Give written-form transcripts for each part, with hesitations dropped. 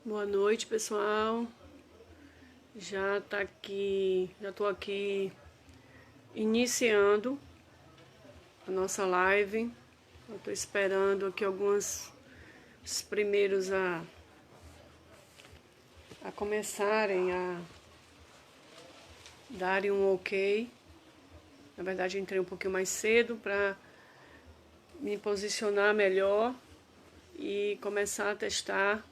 Boa noite, pessoal. Já tô aqui iniciando a nossa live. Eu tô esperando aqui os primeiros a começarem a darem um ok. Na verdade, eu entrei um pouquinho mais cedo para me posicionar melhor e começar a testar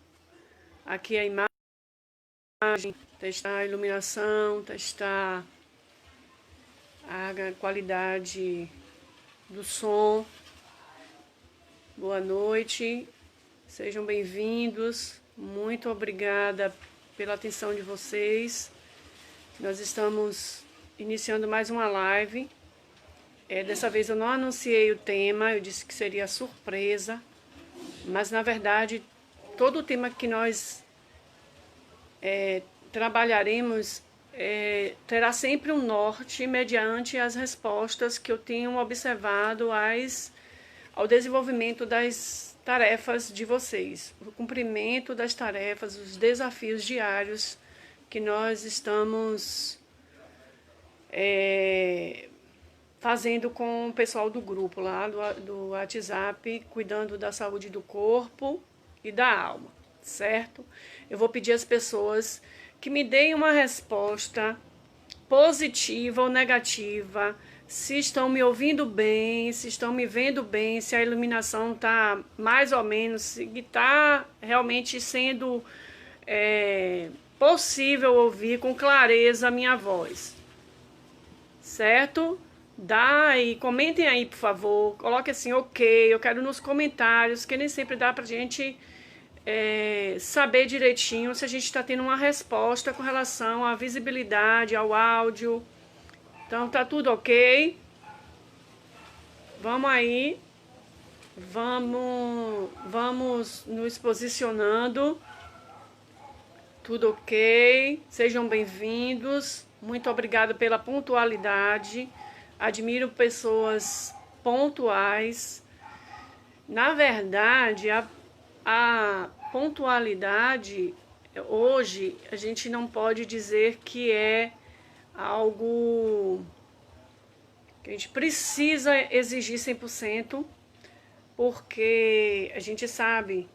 aqui a imagem, testar a iluminação, testar a qualidade do som. Boa noite, sejam bem-vindos. Muito obrigada pela atenção de vocês. Nós estamos iniciando mais uma live. Dessa vez eu não anunciei o tema, eu disse que seria surpresa, mas na verdade todo o tema que nós trabalharemos terá sempre um norte mediante as respostas que eu tenho observado ao desenvolvimento das tarefas de vocês, o cumprimento das tarefas, os desafios diários que nós estamos fazendo com o pessoal do grupo lá do WhatsApp, cuidando da saúde do corpo e da alma, certo? Eu vou pedir às pessoas que me deem uma resposta positiva ou negativa, se estão me ouvindo bem, se estão me vendo bem, se a iluminação está mais ou menos, se está realmente sendo possível ouvir com clareza a minha voz, certo? Comentem aí, por favor, coloque assim, ok, eu quero nos comentários, que nem sempre dá pra gente saber direitinho se a gente está tendo uma resposta com relação à visibilidade, ao áudio. Então tá tudo ok. Vamos aí. Vamos nos posicionando. Tudo ok. Sejam bem-vindos. Muito obrigada pela pontualidade. Admiro pessoas pontuais. Na verdade, a pontualidade, hoje, a gente não pode dizer que é algo que a gente precisa exigir 100%, porque a gente sabe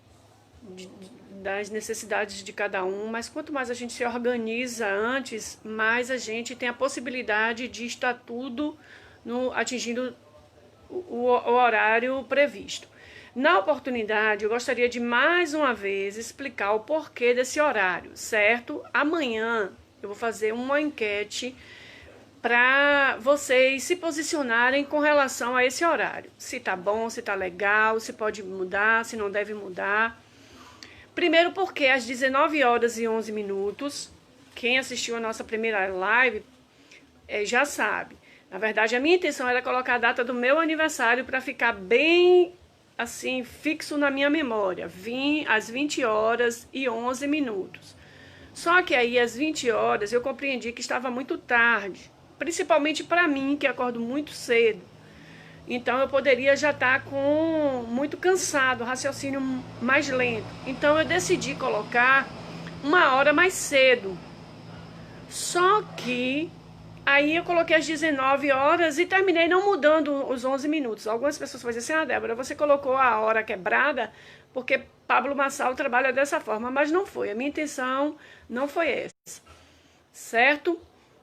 das necessidades de cada um, mas quanto mais a gente se organiza antes, mais a gente tem a possibilidade de estar tudo atingindo o horário previsto. Na oportunidade, eu gostaria de mais uma vez explicar o porquê desse horário, certo? Amanhã eu vou fazer uma enquete para vocês se posicionarem com relação a esse horário. Se tá bom, se tá legal, se pode mudar, se não deve mudar. Primeiro porque às 19h11, quem assistiu a nossa primeira live já sabe. Na verdade, a minha intenção era colocar a data do meu aniversário para ficar bem assim, fixo na minha memória. Vim às 20h11. Só que aí, às 20h, eu compreendi que estava muito tarde. Principalmente para mim, que acordo muito cedo. Então, eu poderia já estar muito cansado, raciocínio mais lento. Então, eu decidi colocar uma hora mais cedo. Só que aí eu coloquei às 19h e terminei não mudando os 11 minutos. Algumas pessoas vão dizer assim, Débora, você colocou a hora quebrada porque Pablo Marçal trabalha dessa forma, mas não foi. A minha intenção não foi essa, certo?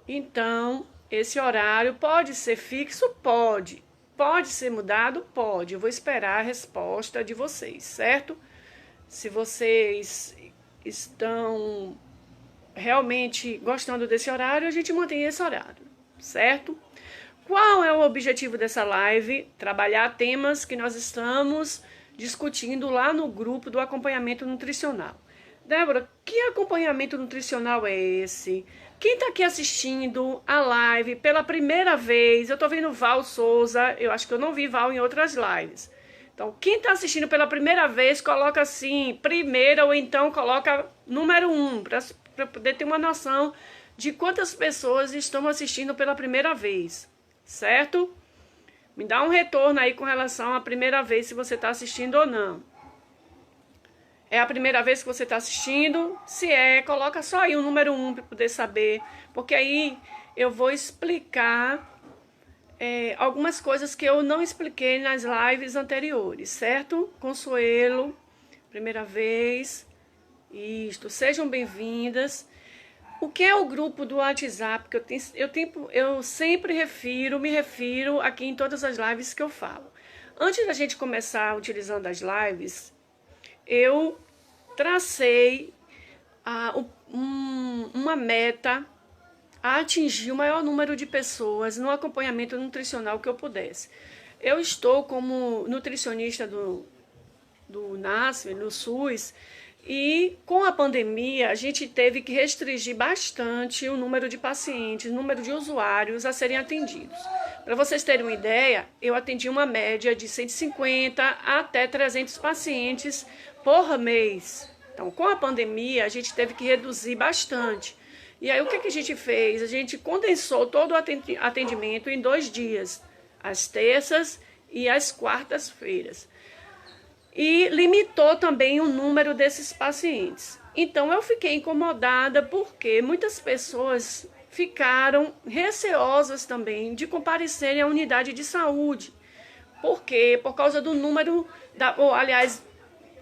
Então, esse horário pode ser fixo? Pode. Pode ser mudado? Pode. Eu vou esperar a resposta de vocês, certo? Se vocês estão realmente gostando desse horário, a gente mantém esse horário, certo? Qual é o objetivo dessa live? Trabalhar temas que nós estamos discutindo lá no grupo do acompanhamento nutricional. Débora, que acompanhamento nutricional é esse? Quem está aqui assistindo a live pela primeira vez? Eu estou vendo Val Souza, eu acho que eu não vi Val em outras lives. Então, quem está assistindo pela primeira vez, coloca assim, primeira, ou então coloca número 1, para poder ter uma noção de quantas pessoas estão assistindo pela primeira vez, certo? Me dá um retorno aí com relação à primeira vez, se você está assistindo ou não. É a primeira vez que você está assistindo? Se é, coloca só aí o número 1 para poder saber, porque aí eu vou explicar algumas coisas que eu não expliquei nas lives anteriores, certo? Consuelo, primeira vez, isto, sejam bem-vindas. O que é o grupo do WhatsApp? Que eu sempre me refiro aqui em todas as lives que eu falo. Antes da gente começar utilizando as lives, eu tracei uma meta a atingir o maior número de pessoas no acompanhamento nutricional que eu pudesse. Eu estou como nutricionista do NASF, no SUS, e com a pandemia a gente teve que restringir bastante o número de pacientes, o número de usuários a serem atendidos. Para vocês terem uma ideia, eu atendi uma média de 150 até 300 pacientes por mês. Então, com a pandemia, a gente teve que reduzir bastante. E aí, o que a gente fez? A gente condensou todo o atendimento em 2 dias, às terças e às quartas-feiras. E limitou também o número desses pacientes. Então, eu fiquei incomodada porque muitas pessoas ficaram receosas também de comparecerem à unidade de saúde. Por quê? Por causa do número,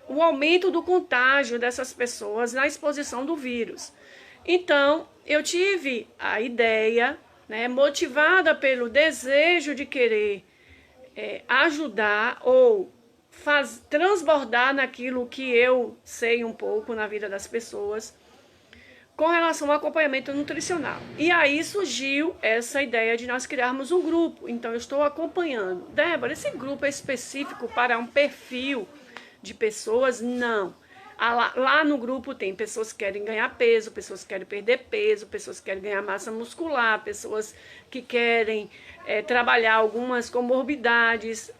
o aumento do contágio dessas pessoas na exposição do vírus. Então, eu tive a ideia, motivada pelo desejo de querer ajudar ou transbordar naquilo que eu sei um pouco na vida das pessoas, com relação ao acompanhamento nutricional. E aí surgiu essa ideia de nós criarmos um grupo. Então, eu estou acompanhando. Débora, esse grupo é específico para um perfil de pessoas? Não. Lá no grupo tem pessoas que querem ganhar peso, pessoas que querem perder peso, pessoas que querem ganhar massa muscular, pessoas que querem trabalhar algumas comorbidades,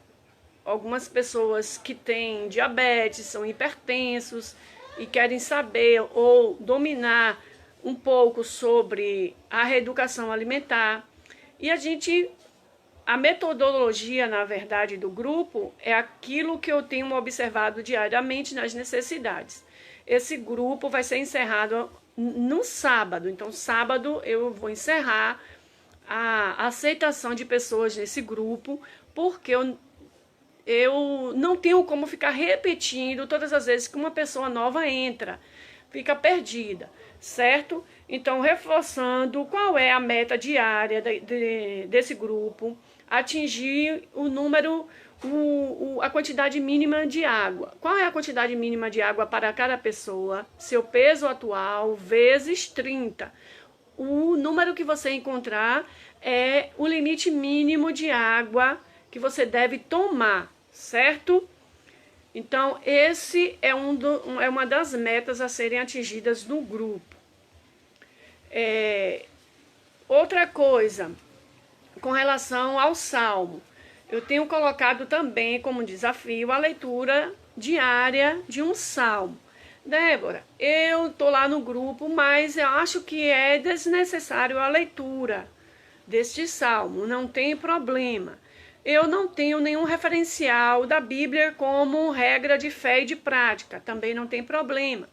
algumas pessoas que têm diabetes, são hipertensos e querem saber ou dominar um pouco sobre a reeducação alimentar. E a metodologia, na verdade, do grupo é aquilo que eu tenho observado diariamente nas necessidades. Esse grupo vai ser encerrado no sábado. Então, sábado eu vou encerrar a aceitação de pessoas nesse grupo, porque eu não tenho como ficar repetindo todas as vezes que uma pessoa nova entra. Fica perdida, certo? Então, reforçando qual é a meta diária desse grupo, atingir o número, a quantidade mínima de água. Qual é a quantidade mínima de água para cada pessoa? Seu peso atual vezes 30. O número que você encontrar é o limite mínimo de água que você deve tomar, certo? Então, esse é uma das metas a serem atingidas no grupo. Outra coisa, com relação ao Salmo, eu tenho colocado também como desafio a leitura diária de um Salmo. Débora, eu estou lá no grupo, mas eu acho que é desnecessário a leitura deste Salmo, não tem problema. Eu não tenho nenhum referencial da Bíblia como regra de fé e de prática, também não tem problema.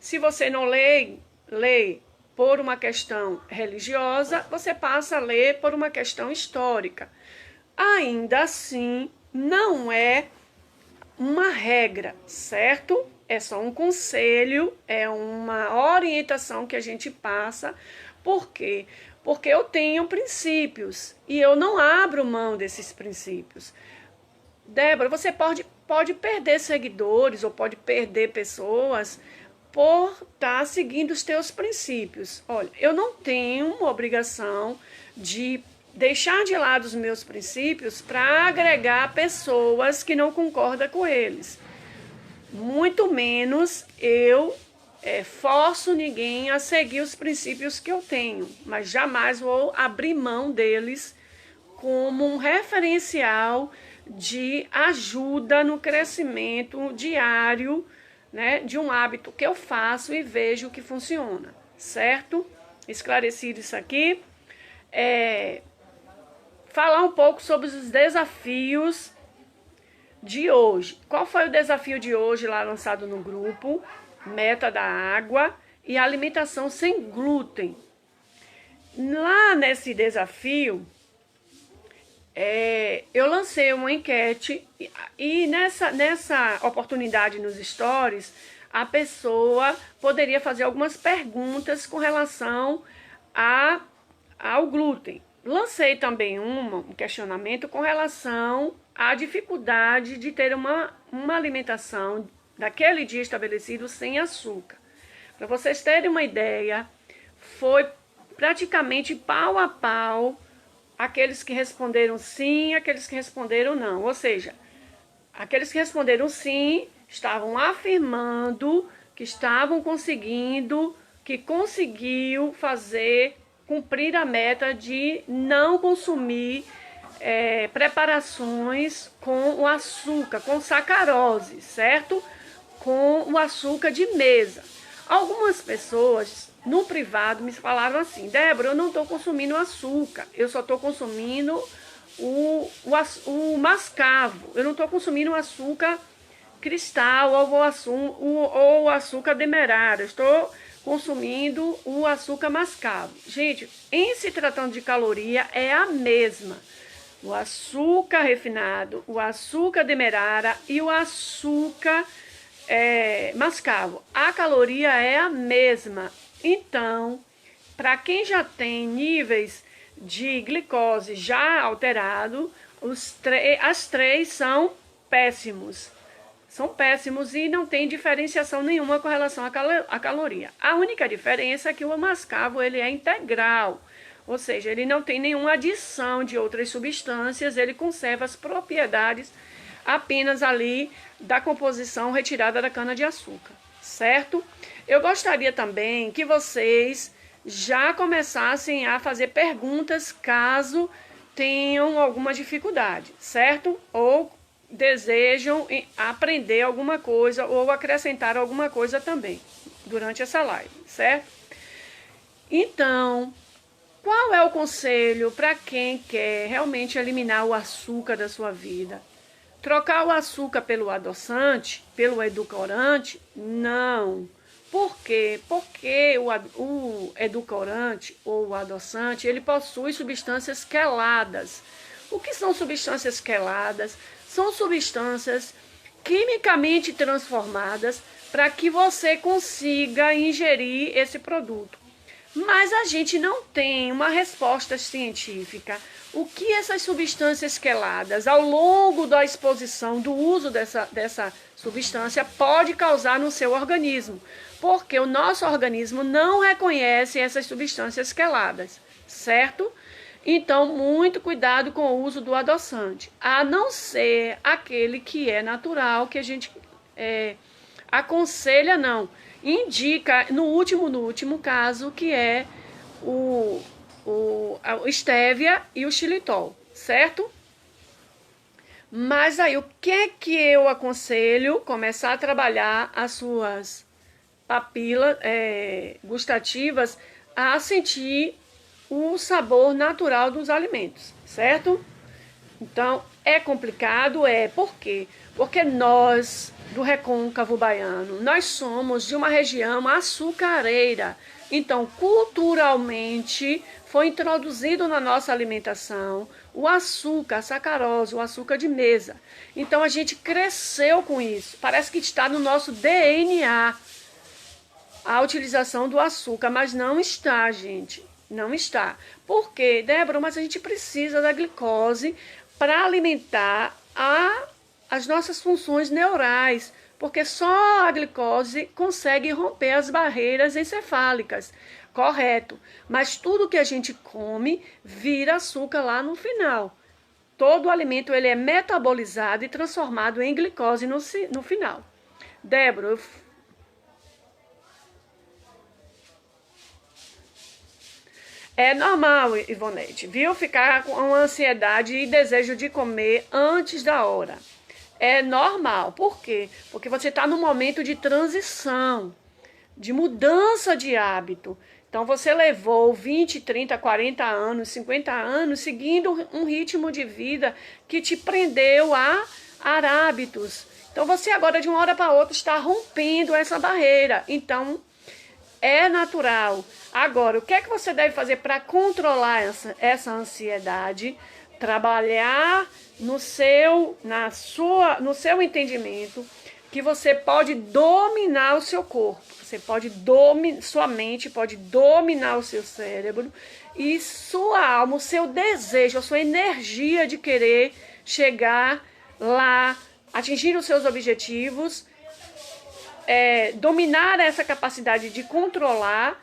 Se você não lê por uma questão religiosa, você passa a ler por uma questão histórica. Ainda assim, não é uma regra, certo? É só um conselho, é uma orientação que a gente passa. Por quê? Porque eu tenho princípios e eu não abro mão desses princípios. Débora, você pode perder seguidores ou pode perder pessoas por estar seguindo os teus princípios. Olha, eu não tenho uma obrigação de deixar de lado os meus princípios para agregar pessoas que não concordam com eles. Muito menos eu forço ninguém a seguir os princípios que eu tenho, mas jamais vou abrir mão deles como um referencial de ajuda no crescimento diário, de um hábito que eu faço e vejo que funciona, certo? Esclarecido isso aqui. Falar um pouco sobre os desafios de hoje. Qual foi o desafio de hoje lá lançado no grupo? Meta da água e alimentação sem glúten. Lá nesse desafio, eu lancei uma enquete e nessa oportunidade nos stories, a pessoa poderia fazer algumas perguntas com relação ao glúten. Lancei também um questionamento com relação à dificuldade de ter uma alimentação daquele dia estabelecido sem açúcar. Para vocês terem uma ideia, foi praticamente pau a pau aqueles que responderam sim, aqueles que responderam não. Ou seja, aqueles que responderam sim estavam afirmando que estavam conseguindo, que conseguiu cumprir a meta de não consumir preparações com o açúcar, com sacarose, certo? Com o açúcar de mesa. Algumas pessoas no privado me falaram assim: Débora, eu não estou consumindo açúcar, eu só estou consumindo o mascavo, eu não estou consumindo o açúcar cristal ou o açúcar demerara, estou consumindo o açúcar mascavo. Gente, em se tratando de caloria, é a mesma. O açúcar refinado, o açúcar demerara e o açúcar mascavo. A caloria é a mesma. Então, para quem já tem níveis de glicose já alterado, as três são péssimos. São péssimos e não tem diferenciação nenhuma com relação à caloria. A única diferença é que o mascavo ele é integral, ou seja, ele não tem nenhuma adição de outras substâncias, ele conserva as propriedades apenas ali da composição retirada da cana-de-açúcar, certo? Eu gostaria também que vocês já começassem a fazer perguntas caso tenham alguma dificuldade, certo? Ou desejam aprender alguma coisa ou acrescentar alguma coisa também durante essa live, certo? Então, qual é o conselho para quem quer realmente eliminar o açúcar da sua vida? Trocar o açúcar pelo adoçante, pelo edulcorante? Não. Por quê? Porque o edulcorante ou o adoçante, ele possui substâncias queladas. O que são substâncias queladas? São substâncias quimicamente transformadas para que você consiga ingerir esse produto. Mas a gente não tem uma resposta científica. O que essas substâncias queladas, ao longo da exposição, do uso dessa substância, pode causar no seu organismo? Porque o nosso organismo não reconhece essas substâncias queladas, certo? Então, muito cuidado com o uso do adoçante, a não ser aquele que é natural, que a gente aconselha não. Indica, no último caso, que é o estévia e o xilitol, certo? Mas aí, o que eu aconselho? Começar a trabalhar as suas papilas gustativas a sentir o sabor natural dos alimentos, certo? Então, é complicado, por quê? Porque nós, do recôncavo baiano, nós somos de uma região açucareira. Então, culturalmente, foi introduzido na nossa alimentação o açúcar, a sacarose, o açúcar de mesa. Então, a gente cresceu com isso. Parece que está no nosso DNA a utilização do açúcar, mas não está, gente. Não está. Por quê, Débora? Mas a gente precisa da glicose para alimentar as nossas funções neurais, porque só a glicose consegue romper as barreiras encefálicas, correto? Mas tudo que a gente come vira açúcar lá no final. Todo alimento ele é metabolizado e transformado em glicose no final. Débora, é normal, Ivonete, viu? Ficar com ansiedade e desejo de comer antes da hora. É normal. Por quê? Porque você está num momento de transição, de mudança de hábito. Então, você levou 20, 30, 40 anos, 50 anos seguindo um ritmo de vida que te prendeu hábitos. Então você agora de uma hora para outra está rompendo essa barreira. Então é natural. Agora, o que é que você deve fazer para controlar essa ansiedade? Trabalhar no seu entendimento que você pode dominar o seu corpo. Você pode sua mente pode dominar o seu cérebro e sua alma, o seu desejo, a sua energia de querer chegar lá, atingir os seus objetivos, dominar essa capacidade de controlar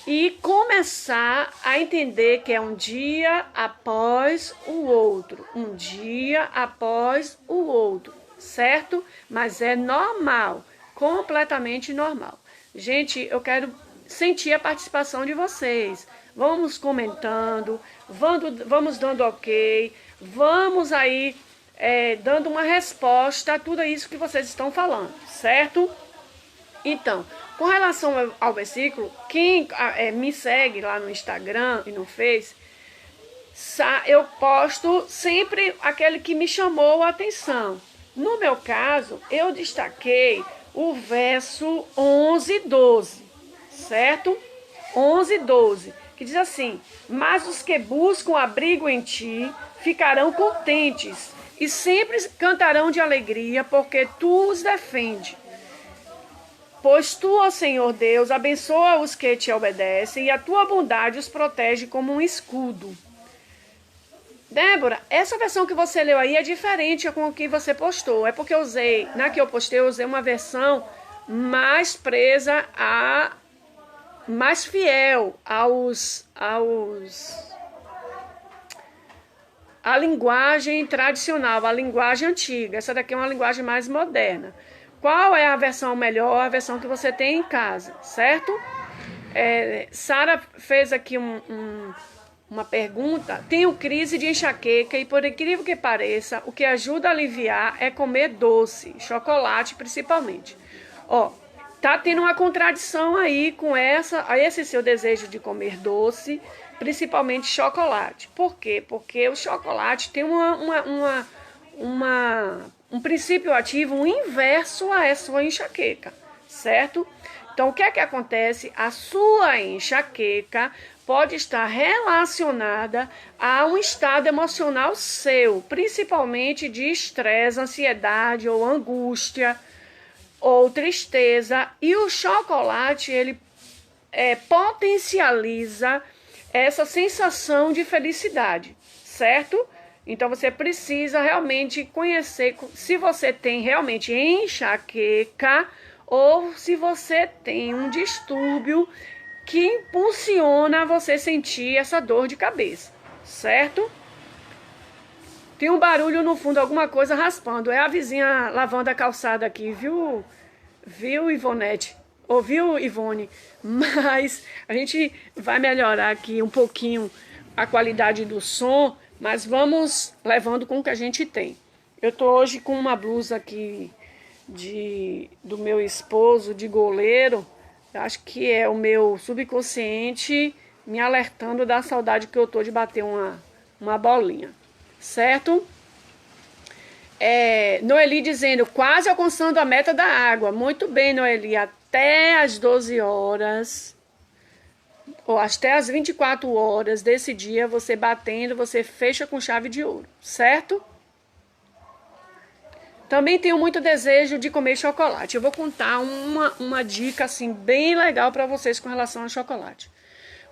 e começar a entender que é um dia após o outro, um dia após o outro, certo? Mas é normal, completamente normal. Gente, eu quero sentir a participação de vocês. Vamos comentando, vamos dando ok, vamos aí dando uma resposta a tudo isso que vocês estão falando, certo? Então, com relação ao versículo, quem me segue lá no Instagram e no Face, eu posto sempre aquele que me chamou a atenção. No meu caso, eu destaquei o verso 11 e 12, certo? 11 e 12, que diz assim: mas os que buscam abrigo em ti ficarão contentes e sempre cantarão de alegria, porque tu os defende. Pois tu, ó Senhor Deus, abençoa os que te obedecem e a tua bondade os protege como um escudo. Débora, essa versão que você leu aí é diferente com a que você postou. É porque na que eu postei, eu usei uma versão mais presa mais fiel a linguagem tradicional, a linguagem antiga. Essa daqui é uma linguagem mais moderna. Qual é a versão melhor? A versão que você tem em casa, certo? Sara fez aqui uma pergunta. Tenho crise de enxaqueca e, por incrível que pareça, o que ajuda a aliviar é comer doce, chocolate principalmente. Tá tendo uma contradição aí com esse seu desejo de comer doce, principalmente chocolate. Por quê? Porque o chocolate tem um princípio ativo inverso a essa enxaqueca, certo? Então, o que é que acontece? A sua enxaqueca pode estar relacionada a um estado emocional seu, principalmente de estresse, ansiedade ou angústia ou tristeza. E o chocolate, ele potencializa essa sensação de felicidade, certo? Então, você precisa realmente conhecer se você tem realmente enxaqueca ou se você tem um distúrbio que impulsiona você sentir essa dor de cabeça, certo? Tem um barulho no fundo, alguma coisa raspando. É a vizinha lavando a calçada aqui, viu, Ivonete? Ouviu, Ivone? Mas a gente vai melhorar aqui um pouquinho a qualidade do som, mas vamos levando com o que a gente tem. Eu tô hoje com uma blusa aqui do meu esposo, de goleiro. Acho que é o meu subconsciente me alertando da saudade que eu tô de bater uma bolinha, certo? Noeli dizendo, quase alcançando a meta da água. Muito bem, Noeli, até as 12 horas, ou até as 24 horas desse dia, você batendo, você fecha com chave de ouro, certo? Também tenho muito desejo de comer chocolate. Eu vou contar uma dica assim bem legal para vocês com relação ao chocolate.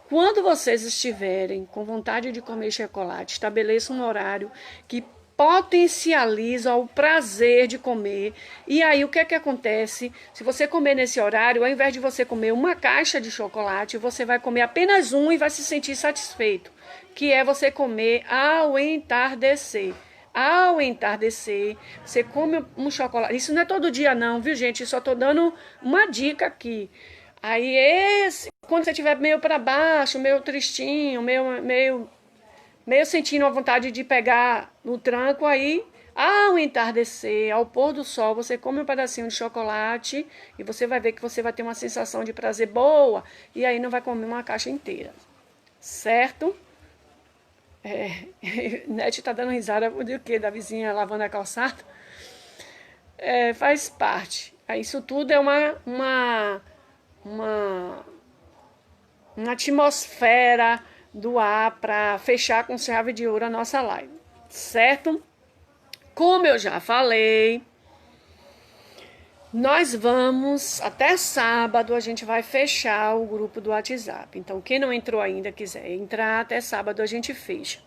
Quando vocês estiverem com vontade de comer chocolate, estabeleça um horário que potencializa o prazer de comer. E aí, o que é que acontece? Se você comer nesse horário, ao invés de você comer uma caixa de chocolate, você vai comer apenas um e vai se sentir satisfeito, que é você comer ao entardecer. Ao entardecer, você come um chocolate. Isso não é todo dia não, viu, gente? Eu só tô dando uma dica aqui. Aí, quando você estiver meio para baixo, meio tristinho, meio sentindo a vontade de pegar no tranco, aí, ao entardecer, ao pôr do sol, você come um pedacinho de chocolate e você vai ver que você vai ter uma sensação de prazer boa e aí não vai comer uma caixa inteira, certo? Nete tá dando risada do quê? Da vizinha lavando a calçada? Faz parte. Isso tudo é uma, uma atmosfera do ar para fechar com chave de ouro a nossa live, certo? Como eu já falei, nós vamos, até sábado, a gente vai fechar o grupo do WhatsApp. Então, quem não entrou ainda, quiser entrar, até sábado a gente fecha.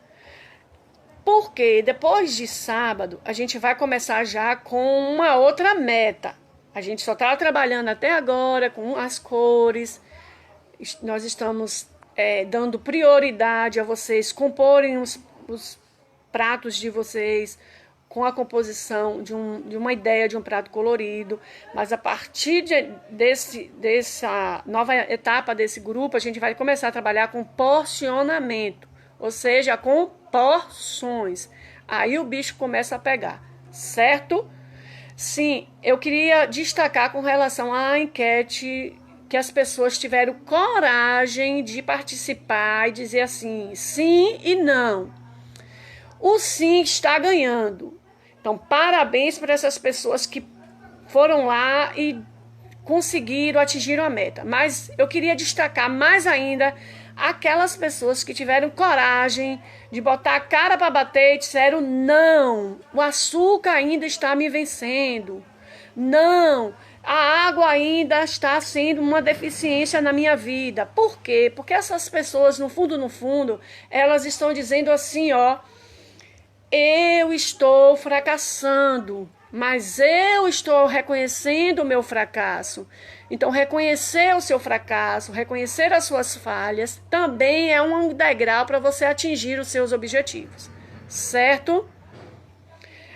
Porque depois de sábado, a gente vai começar já com uma outra meta. A gente só está trabalhando até agora com as cores. Nós estamos dando prioridade a vocês comporem os pratos de vocês com a composição de uma ideia de um prato colorido. Mas a partir dessa nova etapa desse grupo, a gente vai começar a trabalhar com porcionamento, ou seja, com porções. Aí o bicho começa a pegar, certo? Sim, eu queria destacar com relação à enquete que as pessoas tiveram coragem de participar e dizer assim, sim e não. O sim está ganhando. Então, parabéns para essas pessoas que foram lá e conseguiram, atingiram a meta. Mas eu queria destacar mais ainda aquelas pessoas que tiveram coragem de botar a cara para bater e disseram, não, o açúcar ainda está me vencendo. Não, a água ainda está sendo uma deficiência na minha vida. Por quê? Porque essas pessoas, no fundo, elas estão dizendo assim, ó, eu estou fracassando, mas eu estou reconhecendo o meu fracasso. Então, reconhecer o seu fracasso, reconhecer as suas falhas, também é um degrau para você atingir os seus objetivos, certo?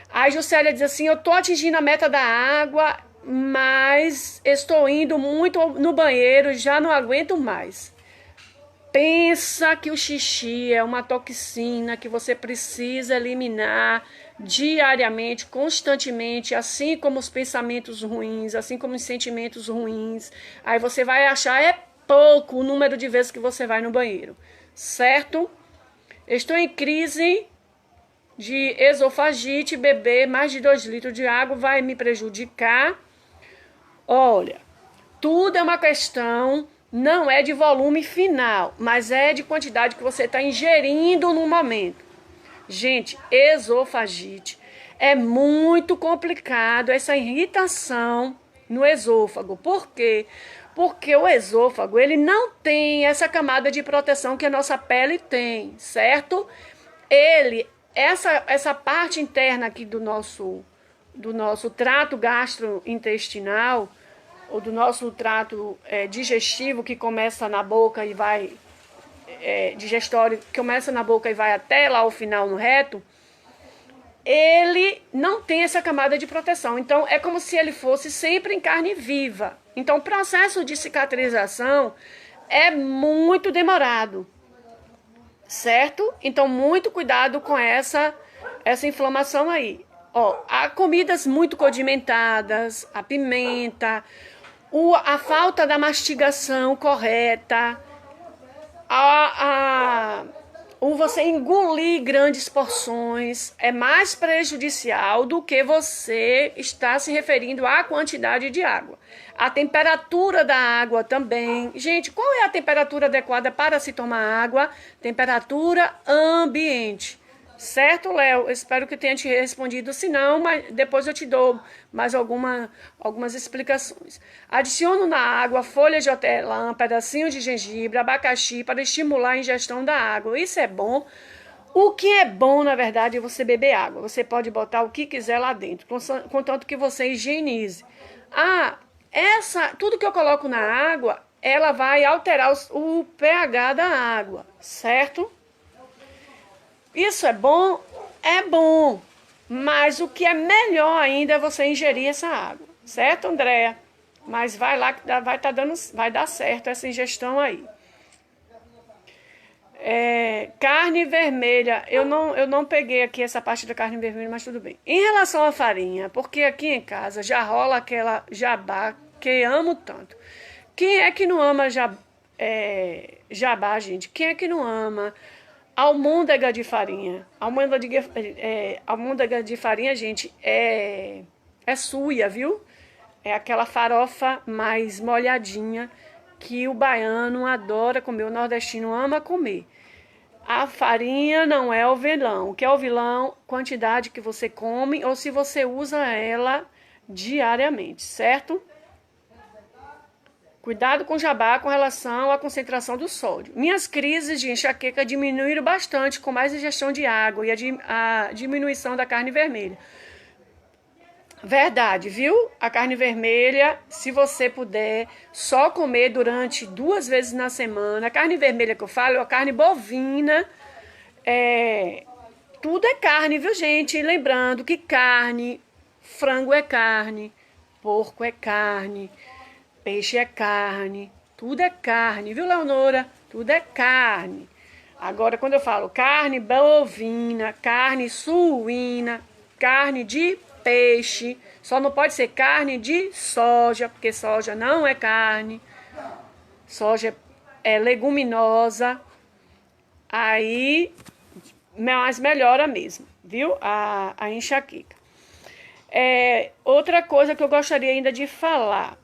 A Juscelia diz assim, eu estou atingindo a meta da água, mas estou indo muito no banheiro, já não aguento mais. Pensa que o xixi é uma toxina que você precisa eliminar diariamente, constantemente, assim como os pensamentos ruins, assim como os sentimentos ruins. Aí você vai achar pouco o número de vezes que você vai no banheiro, certo? Estou em crise de esofagite, beber mais de 2 litros de água vai me prejudicar. Olha, tudo é uma questão, não é de volume final, mas é de quantidade que você está ingerindo no momento. Gente, esofagite é muito complicado, essa irritação no esôfago. Por quê? Porque o esôfago, ele não tem essa camada de proteção que a nossa pele tem, certo? Essa parte interna aqui do nosso trato gastrointestinal, ou do nosso trato digestivo, que começa na boca e vai, digestório, que começa na boca e vai até lá ao final no reto, ele não tem essa camada de proteção. Então, é como se ele fosse sempre em carne viva. Então, o processo de cicatrização é muito demorado, certo? Então, muito cuidado com essa inflamação aí. Ó, há comidas muito condimentadas, a pimenta, a falta da mastigação correta, você engolir grandes porções é mais prejudicial do que você está se referindo à quantidade de água. A temperatura da água também. Gente, qual é a temperatura adequada para se tomar água? Temperatura ambiente. Certo, Léo? Espero que tenha te respondido. Se não, mas depois eu te dou mais algumas explicações. Adiciono na água folhas de hortelã, pedacinhos de gengibre, abacaxi para estimular a ingestão da água. Isso é bom. O que é bom, na verdade, é você beber água. Você pode botar o que quiser lá dentro, contanto que você higienize. Tudo que eu coloco na água, ela vai alterar o pH da água, certo? Isso é bom? É bom. Mas o que é melhor ainda é você ingerir essa água. Certo, Andréia? Mas vai lá que vai dar certo essa ingestão aí. Carne vermelha. Eu não peguei aqui essa parte da carne vermelha, mas tudo bem. Em relação à farinha, porque aqui em casa já rola aquela jabá que amo tanto. Quem é que não ama jabá, gente? Quem é que não ama Almôndega de farinha. Almôndega de farinha, gente, é suia, viu? É aquela farofa mais molhadinha que o baiano adora comer, o nordestino ama comer. A farinha não é o vilão. O que é o vilão? Quantidade que você come ou se você usa ela diariamente, certo? Cuidado com o jabá com relação à concentração do sódio. Minhas crises de enxaqueca diminuíram bastante com mais ingestão de água e a diminuição da carne vermelha. Verdade, viu? A carne vermelha, se você puder, só comer durante 2 vezes na semana. A carne vermelha que eu falo é a carne bovina. Tudo é carne, viu, gente? E lembrando que carne, frango é carne, porco é carne, peixe é carne, tudo é carne, viu, Leonora? Tudo é carne. Agora, quando eu falo carne bovina, carne suína, carne de peixe, só não pode ser carne de soja, porque soja não é carne, soja é leguminosa, aí, mas melhora mesmo, viu, a enxaqueca. Outra coisa que eu gostaria ainda de falar,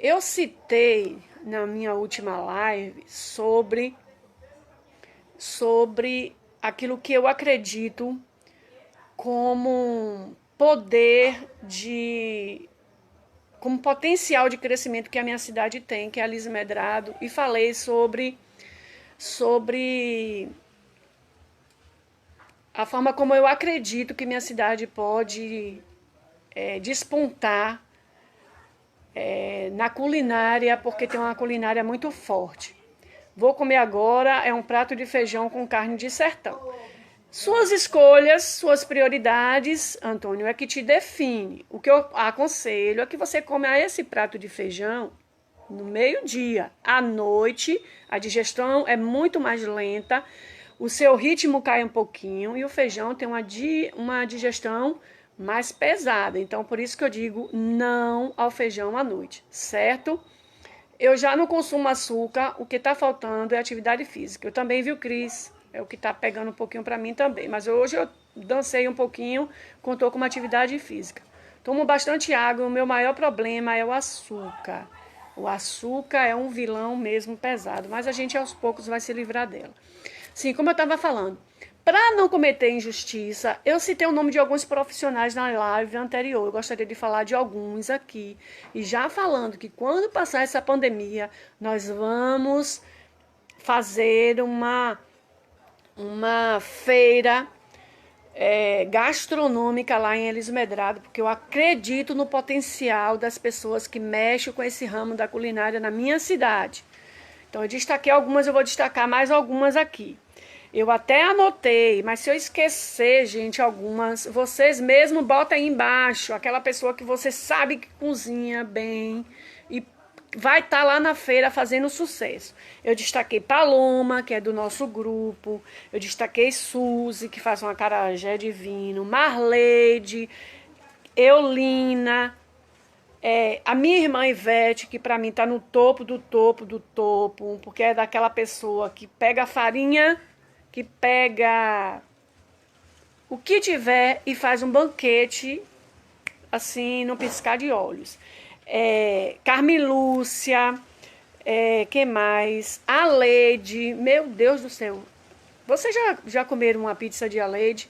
eu citei na minha última live sobre aquilo que eu acredito como como potencial de crescimento que a minha cidade tem, que é a Liza Medrado, e falei sobre a forma como eu acredito que minha cidade pode despontar na culinária, porque tem uma culinária muito forte. Vou comer agora, é um prato de feijão com carne de sertão. Suas escolhas, suas prioridades, Antônio, é que te define. O que eu aconselho é que você coma esse prato de feijão no meio-dia. À noite, a digestão é muito mais lenta, o seu ritmo cai um pouquinho e o feijão tem uma digestão mais pesada. Então, por isso que eu digo não ao feijão à noite, certo? Eu já não consumo açúcar, o que está faltando é atividade física. Eu também, viu, Cris? É o que está pegando um pouquinho para mim também. Mas hoje eu dancei um pouquinho, contou com uma atividade física. Tomo bastante água, o meu maior problema é o açúcar. O açúcar é um vilão mesmo pesado, mas a gente aos poucos vai se livrar dela. Sim, como eu estava falando, para não cometer injustiça, eu citei o nome de alguns profissionais na live anterior. Eu gostaria de falar de alguns aqui. E já falando que quando passar essa pandemia, nós vamos fazer uma feira gastronômica lá em Elis Medrado, porque eu acredito no potencial das pessoas que mexem com esse ramo da culinária na minha cidade. Então eu destaquei algumas, eu vou destacar mais algumas aqui. Eu até anotei, mas se eu esquecer, gente, algumas, vocês mesmo botam aí embaixo, aquela pessoa que você sabe que cozinha bem e vai estar lá na feira fazendo sucesso. Eu destaquei Paloma, que é do nosso grupo, eu destaquei Suzy, que faz um acarajé divino, Marleide, Eulina, a minha irmã Ivete, que para mim está no topo do topo do topo, porque é daquela pessoa que pega a farinha, que pega o que tiver e faz um banquete, assim, no piscar de olhos. Carmelúcia, que mais? Aleide, meu Deus do céu. Vocês já comeram uma pizza de Aleide?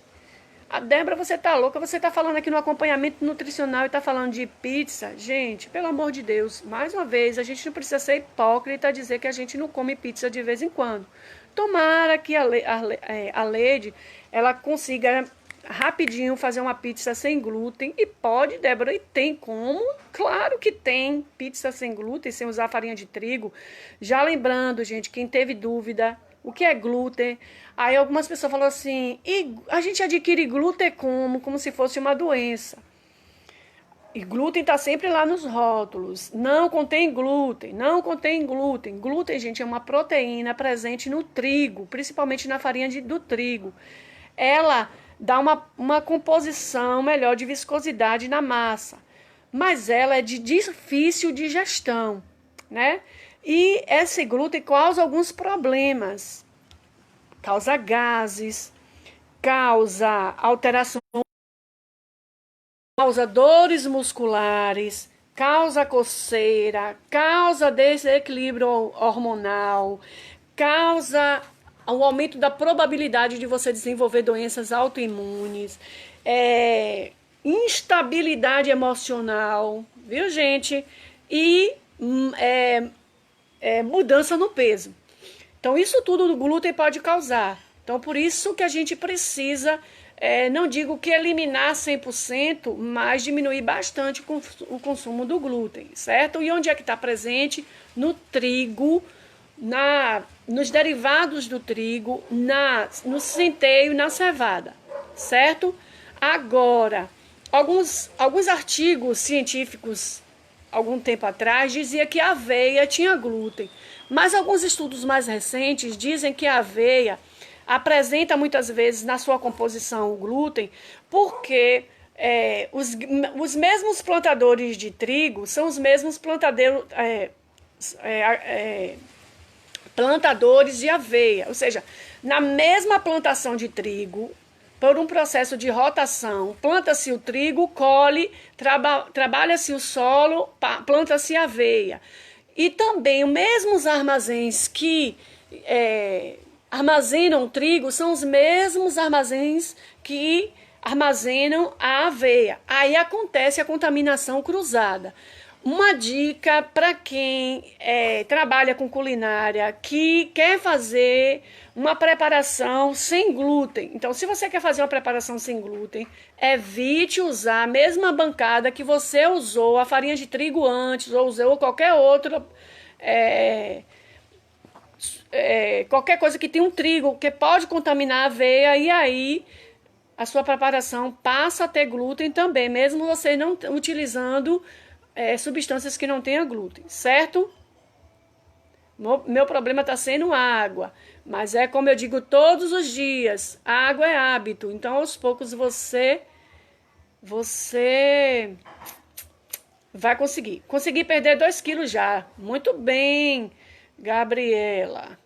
A Débora, você tá louca? Você tá falando aqui no acompanhamento nutricional e tá falando de pizza? Gente, pelo amor de Deus, mais uma vez, a gente não precisa ser hipócrita e dizer que a gente não come pizza de vez em quando. Tomara que a Leide, ela consiga rapidinho fazer uma pizza sem glúten. E pode, Débora, e tem como? Claro que tem pizza sem glúten, sem usar farinha de trigo. Já lembrando, gente, quem teve dúvida, o que é glúten? Aí algumas pessoas falam assim, e a gente adquire glúten como se fosse uma doença. E glúten está sempre lá nos rótulos. Não contém glúten, não contém glúten. Glúten, gente, é uma proteína presente no trigo, principalmente na farinha do trigo. Ela dá uma composição melhor de viscosidade na massa, mas ela é de difícil digestão, né? E esse glúten causa alguns problemas. causa gases, causa alterações, causa dores musculares, causa coceira, causa desequilíbrio hormonal, causa o aumento da probabilidade de você desenvolver doenças autoimunes, instabilidade emocional, viu, gente? E mudança no peso. Então, isso tudo o glúten pode causar. Então, por isso que a gente precisa, não digo que eliminar 100%, mas diminuir bastante o consumo do glúten, certo? E onde é que está presente? No trigo, nos derivados do trigo, no centeio, na cevada, certo? Agora, alguns artigos científicos, algum tempo atrás, dizia que a aveia tinha glúten. Mas alguns estudos mais recentes dizem que a aveia apresenta muitas vezes na sua composição o glúten, porque os mesmos plantadores de trigo são os mesmos plantadores de aveia. Ou seja, na mesma plantação de trigo, por um processo de rotação, planta-se o trigo, colhe, trabalha-se o solo, planta-se a aveia. E também os mesmos armazéns que armazenam trigo são os mesmos armazéns que armazenam a aveia. Aí acontece a contaminação cruzada. Uma dica para quem trabalha com culinária, que quer fazer uma preparação sem glúten. Então, se você quer fazer uma preparação sem glúten, evite usar a mesma bancada que você usou a farinha de trigo antes, ou usou qualquer outra, qualquer coisa que tenha um trigo, que pode contaminar a aveia, e aí a sua preparação passa a ter glúten também, mesmo você não utilizando substâncias que não tenham glúten, certo? Meu problema está sendo água, mas é como eu digo todos os dias, água é hábito, então aos poucos você vai conseguir perder 2 quilos já, muito bem, Gabriela.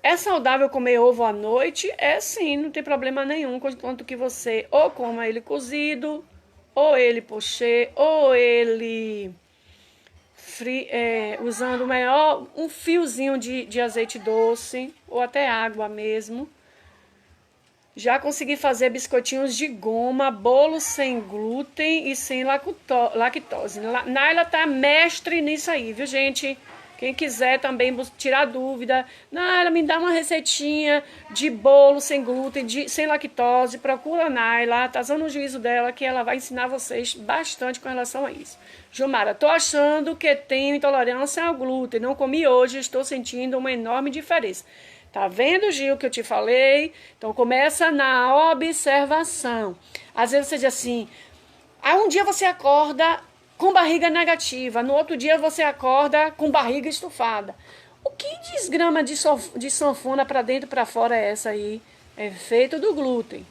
É saudável comer ovo à noite? É sim, não tem problema nenhum, contanto que você ou coma ele cozido, ou ele poché, ou ele usando um fiozinho de azeite doce, ou até água mesmo. Já consegui fazer biscoitinhos de goma, bolo sem glúten e sem lactose. Naila tá mestre nisso aí, viu, gente? Quem quiser também tirar dúvida, Naila, me dá uma receitinha de bolo sem glúten, sem lactose, procura a Naila, tá dando o juízo dela, que ela vai ensinar vocês bastante com relação a isso. Gilmara, tô achando que tenho intolerância ao glúten, não comi hoje, estou sentindo uma enorme diferença. Tá vendo, Gil, que eu te falei? Então começa na observação. Às vezes você diz assim, um dia você acorda com barriga negativa, no outro dia você acorda com barriga estufada. O que desgrama de sanfona para dentro e para fora é essa aí? É feito do glúten.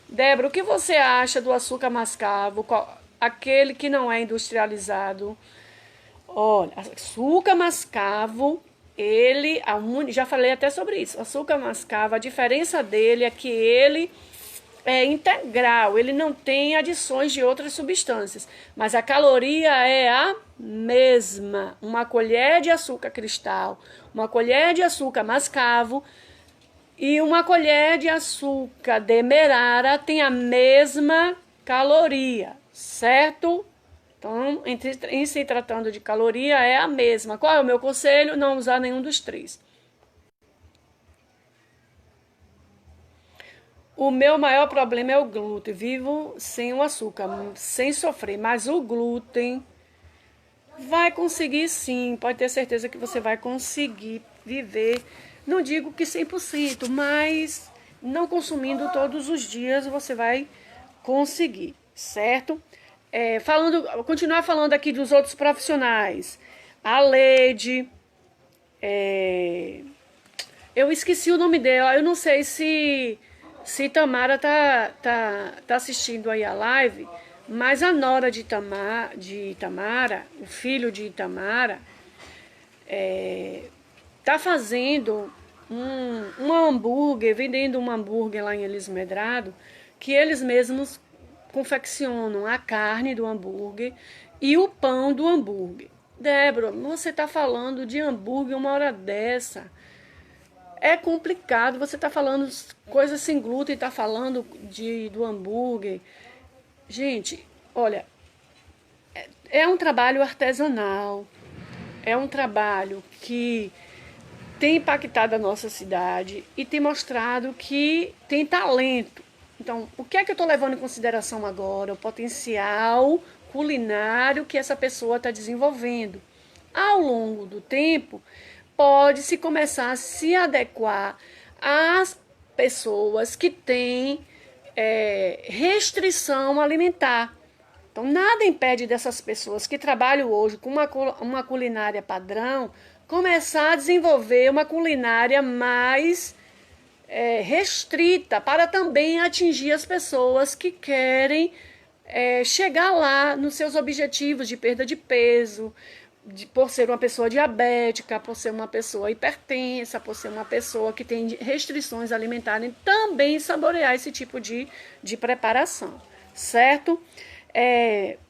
Débora, o que você acha do açúcar mascavo, aquele que não é industrializado? Olha, açúcar mascavo, já falei até sobre isso, açúcar mascavo, a diferença dele é que ele é integral, ele não tem adições de outras substâncias, mas a caloria é a mesma. Uma colher de açúcar cristal, uma colher de açúcar mascavo e uma colher de açúcar demerara tem a mesma caloria, certo? Então, em se tratando de caloria, é a mesma. Qual é o meu conselho? Não usar nenhum dos três. O meu maior problema é o glúten. Vivo sem o açúcar, sem sofrer. Mas o glúten vai conseguir sim. Pode ter certeza que você vai conseguir viver. Não digo que 100%, mas não consumindo todos os dias você vai conseguir, certo? Continuar falando aqui dos outros profissionais. A Lede. Eu esqueci o nome dela. Eu não sei se Tamara tá assistindo aí a live, mas a nora de Tamara, o filho de Tamara, está fazendo um hambúrguer, vendendo um hambúrguer lá em Elísio Medrado, que eles mesmos confeccionam a carne do hambúrguer e o pão do hambúrguer. Débora, você está falando de hambúrguer uma hora dessa? É complicado, você está falando coisas sem glúten, está falando do hambúrguer. Gente, olha, é um trabalho artesanal, é um trabalho que tem impactado a nossa cidade e tem mostrado que tem talento. Então, o que é que eu estou levando em consideração agora? O potencial culinário que essa pessoa está desenvolvendo. Ao longo do tempo, pode-se começar a se adequar às pessoas que têm restrição alimentar. Então, nada impede dessas pessoas que trabalham hoje com uma culinária padrão começar a desenvolver uma culinária mais restrita para também atingir as pessoas que querem chegar lá nos seus objetivos de perda de peso, por ser uma pessoa diabética, por ser uma pessoa hipertensa, por ser uma pessoa que tem restrições alimentares, também saborear esse tipo de preparação, certo?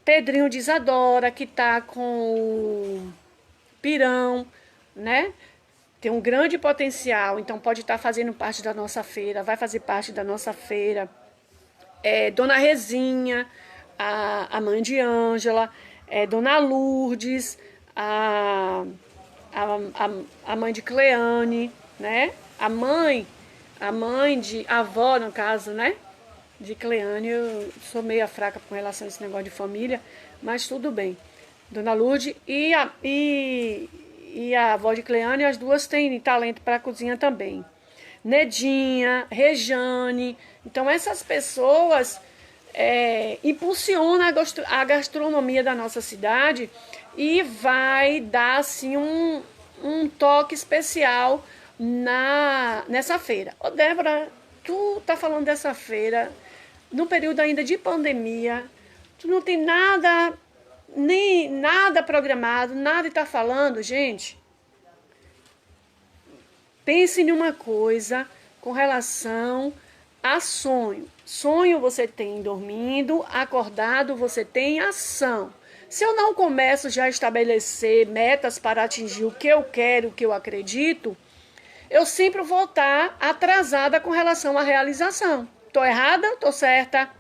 Pedrinho de Isadora, que está com o pirão, né? Tem um grande potencial, então pode estar fazendo parte da nossa feira, vai fazer parte da nossa feira. Dona Rezinha, a mãe de Ângela, Dona Lourdes, a mãe de Cleane, né? A avó, no caso, né? De Cleane. Eu sou meio fraca com relação a esse negócio de família, mas tudo bem. Dona Lourdes e a avó de Cleane, as duas têm talento para a cozinha também. Nedinha, Rejane. Então, essas pessoas impulsionam a gastronomia da nossa cidade e vai dar assim, um toque especial nessa feira. Ô, Débora, tu tá falando dessa feira no período ainda de pandemia, tu não tem nada, nem nada programado, nada está falando, gente. Pense em uma coisa com relação a sonho. Sonho você tem dormindo, acordado você tem ação. Se eu não começo já a estabelecer metas para atingir o que eu quero, o que eu acredito, eu sempre vou estar atrasada com relação à realização. Tô errada? Tô certa?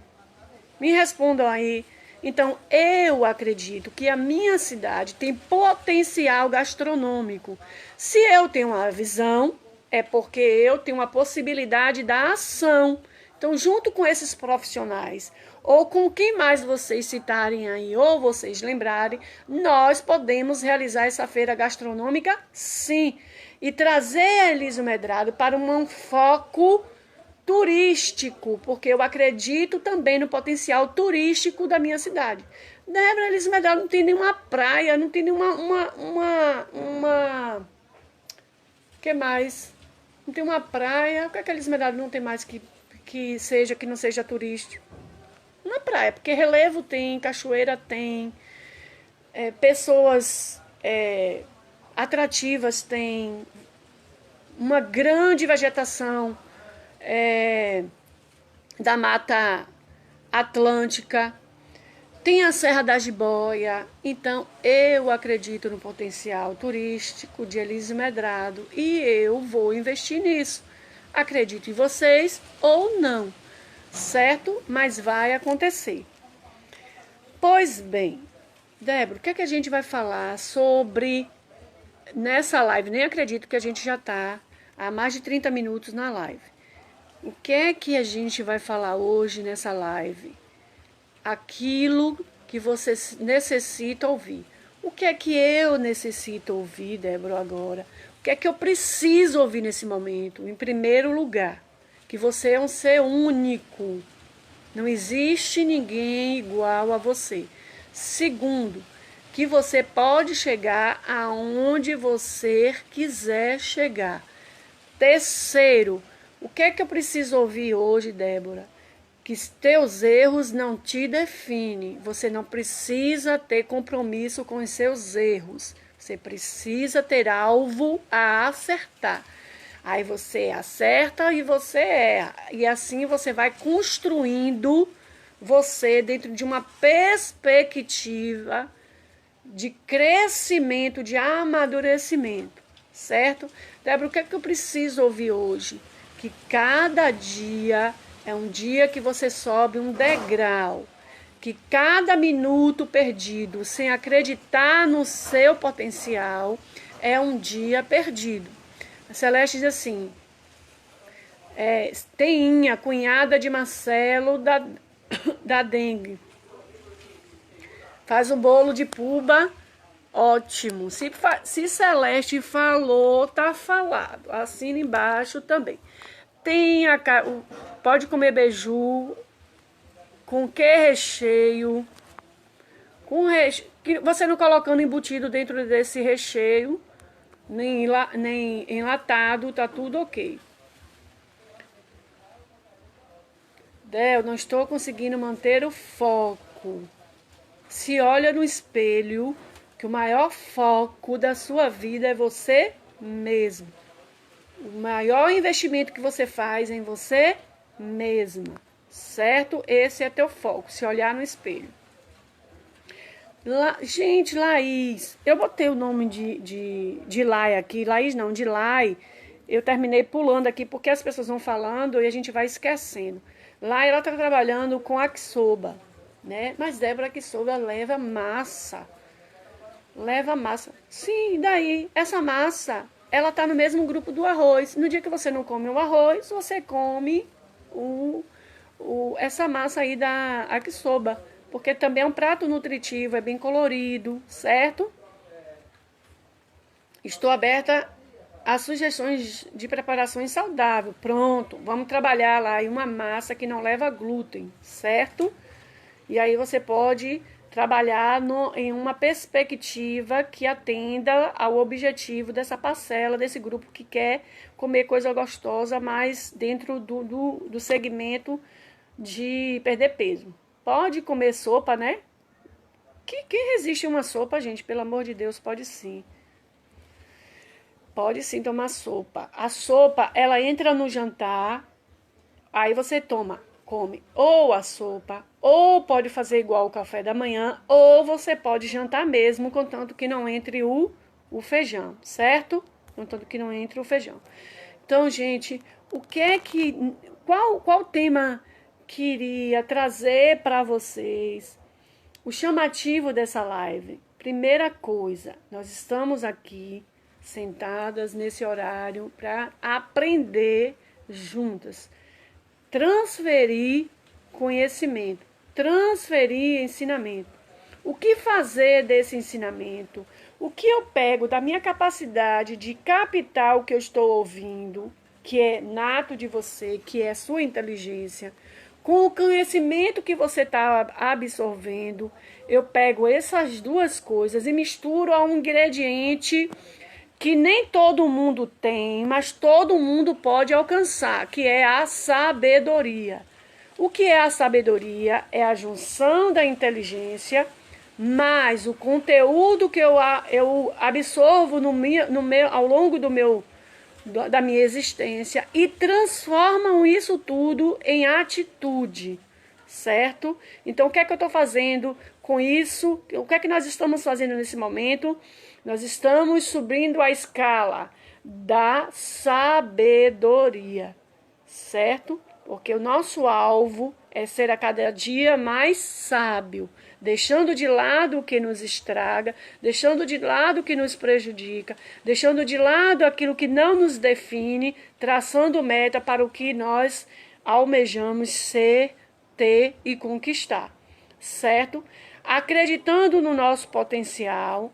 Me respondam aí. Então, eu acredito que a minha cidade tem potencial gastronômico. Se eu tenho uma visão, é porque eu tenho uma possibilidade da ação. Então, junto com esses profissionais, ou com quem mais vocês citarem aí, ou vocês lembrarem, nós podemos realizar essa feira gastronômica, sim. E trazer a Elísio Medrado para um foco turístico, porque eu acredito também no potencial turístico da minha cidade. Débora, Elísio Medrado não tem nenhuma praia, não tem nenhuma... que mais? Não tem uma praia. O que é que Elísio Medrado não tem mais que não seja turístico? Uma praia, porque relevo tem, cachoeira tem, pessoas atrativas tem, uma grande vegetação da Mata Atlântica, tem a Serra da Jiboia. Então, eu acredito no potencial turístico de Elísio Medrado e eu vou investir nisso. Acredito em vocês ou não, certo? Mas vai acontecer. Pois bem, Débora, o que é que a gente vai falar sobre nessa live? Nem acredito que a gente já está há mais de 30 minutos na live. O que é que a gente vai falar hoje nessa live? Aquilo que você necessita ouvir. O que é que eu necessito ouvir, Débora, agora? O que é que eu preciso ouvir nesse momento? Em primeiro lugar, que você é um ser único. Não existe ninguém igual a você. Segundo, que você pode chegar aonde você quiser chegar. Terceiro, o que é que eu preciso ouvir hoje, Débora? Que teus erros não te definem. Você não precisa ter compromisso com os seus erros. Você precisa ter alvo a acertar. Aí você acerta e você erra. E assim você vai construindo você dentro de uma perspectiva de crescimento, de amadurecimento, certo? Débora, o que é que eu preciso ouvir hoje? Que cada dia é um dia que você sobe um degrau. Que cada minuto perdido sem acreditar no seu potencial é um dia perdido. A Celeste diz assim, Teinha, cunhada de Marcelo da dengue. Faz um bolo de puba, ótimo. Se Celeste falou, tá falado. Assina embaixo também. Pode comer beiju, com que recheio? Você não colocando embutido dentro desse recheio, nem enlatado, tá tudo ok. Eu não estou conseguindo manter o foco. Se olha no espelho, que o maior foco da sua vida é você mesmo. O maior investimento que você faz é em você mesma, certo? Esse é teu foco, se olhar no espelho. Gente, Laís, eu botei o nome de Lai aqui, Laís não, de Lai, eu terminei pulando aqui porque as pessoas vão falando e a gente vai esquecendo. Lai, ela tá trabalhando com Akisoba, né? Mas Débora, Akisoba leva massa. Sim, daí, essa massa, ela tá no mesmo grupo do arroz. No dia que você não come o arroz, você come essa massa aí da Akisoba. Porque também é um prato nutritivo, é bem colorido, certo? Estou aberta a sugestões de preparações saudáveis. Pronto, vamos trabalhar lá em uma massa que não leva glúten, certo? E aí você pode trabalhar em uma perspectiva que atenda ao objetivo dessa parcela, desse grupo que quer comer coisa gostosa, mas dentro do segmento de perder peso. Pode comer sopa, né? Quem resiste a uma sopa, gente? Pelo amor de Deus, pode sim. Pode sim tomar sopa. A sopa, ela entra no jantar, aí você come ou a sopa, ou pode fazer igual o café da manhã, ou você pode jantar mesmo, contanto que não entre o feijão, certo? Contanto que não entre o feijão. Então, gente, qual tema queria trazer para vocês? O chamativo dessa live. Primeira coisa, nós estamos aqui sentadas nesse horário para aprender juntas. Transferir conhecimento, transferir ensinamento. O que fazer desse ensinamento? O que eu pego da minha capacidade de captar o que eu estou ouvindo, que é nato de você, que é sua inteligência, com o conhecimento que você está absorvendo, eu pego essas duas coisas e misturo a um ingrediente que nem todo mundo tem, mas todo mundo pode alcançar, que é a sabedoria. O que é a sabedoria? É a junção da inteligência mais o conteúdo que eu absorvo ao longo da minha existência e transformam isso tudo em atitude, certo? Então, o que é que eu estou fazendo com isso? O que é que nós estamos fazendo nesse momento? Nós estamos subindo a escala da sabedoria, certo? Porque o nosso alvo é ser a cada dia mais sábio, deixando de lado o que nos estraga, deixando de lado o que nos prejudica, deixando de lado aquilo que não nos define, traçando meta para o que nós almejamos ser, ter e conquistar, certo? Acreditando no nosso potencial,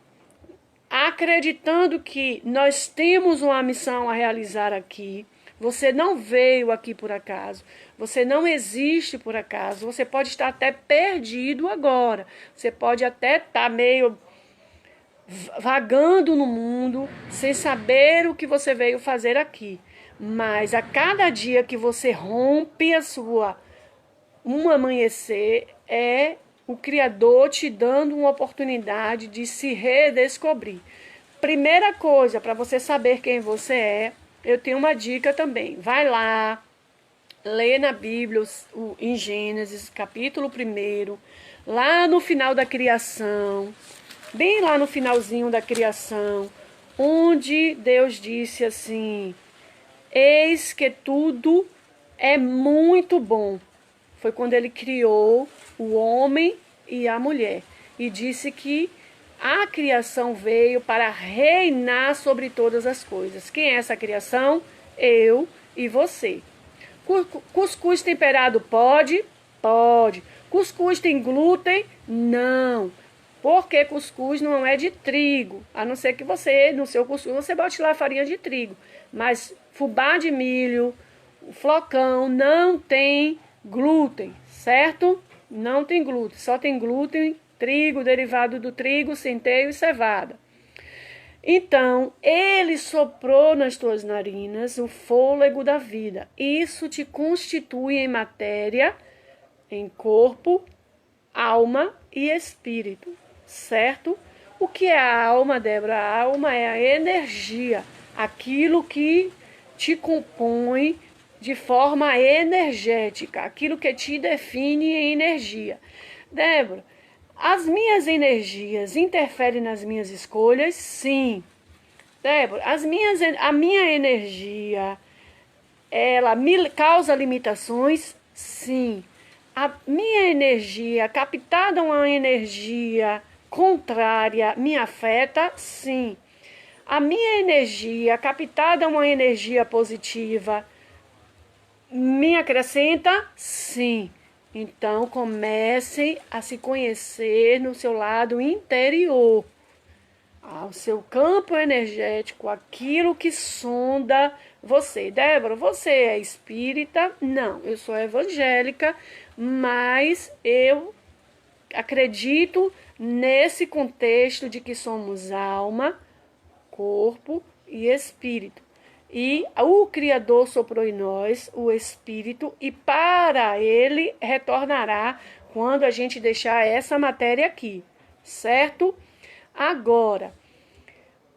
acreditando que nós temos uma missão a realizar aqui. Você não veio aqui por acaso, você não existe por acaso, você pode estar até perdido agora, você pode até estar meio vagando no mundo, sem saber o que você veio fazer aqui. Mas a cada dia que você rompe um amanhecer, é o Criador te dando uma oportunidade de se redescobrir. primeira coisa, para você saber quem você é, eu tenho uma dica também. Vai lá, lê na Bíblia, em Gênesis, capítulo 1, lá no final da criação, bem lá no finalzinho da criação, onde Deus disse assim: eis que tudo é muito bom. Foi quando ele criou o homem e a mulher. E disse que a criação veio para reinar sobre todas as coisas. Quem é essa criação? Eu e você. Cuscuz temperado pode? Pode. Cuscuz tem glúten? Não. Porque cuscuz não é de trigo. A não ser que você, no seu cuscuz, você bote lá farinha de trigo. Mas fubá de milho, flocão, não tem glúten, certo? Não tem glúten. Só tem glúten, trigo, derivado do trigo, centeio e cevada. Então, ele soprou nas tuas narinas o fôlego da vida. Isso te constitui em matéria, em corpo, alma e espírito, certo? O que é a alma, Débora? A alma é a energia, aquilo que te compõe de forma energética, aquilo que te define em energia. Débora, as minhas energias interferem nas minhas escolhas? Sim. Débora, a minha energia, ela me causa limitações? Sim. A minha energia, captada uma energia contrária, me afeta? Sim. A minha energia, captada uma energia positiva, me acrescenta? Sim. Então, comecem a se conhecer no seu lado interior, ao seu campo energético, aquilo que sonda você. Débora, você é espírita? Não, eu sou evangélica, mas eu acredito nesse contexto de que somos alma, corpo e espírito. E o Criador soprou em nós o Espírito, e para ele retornará quando a gente deixar essa matéria aqui, certo? Agora,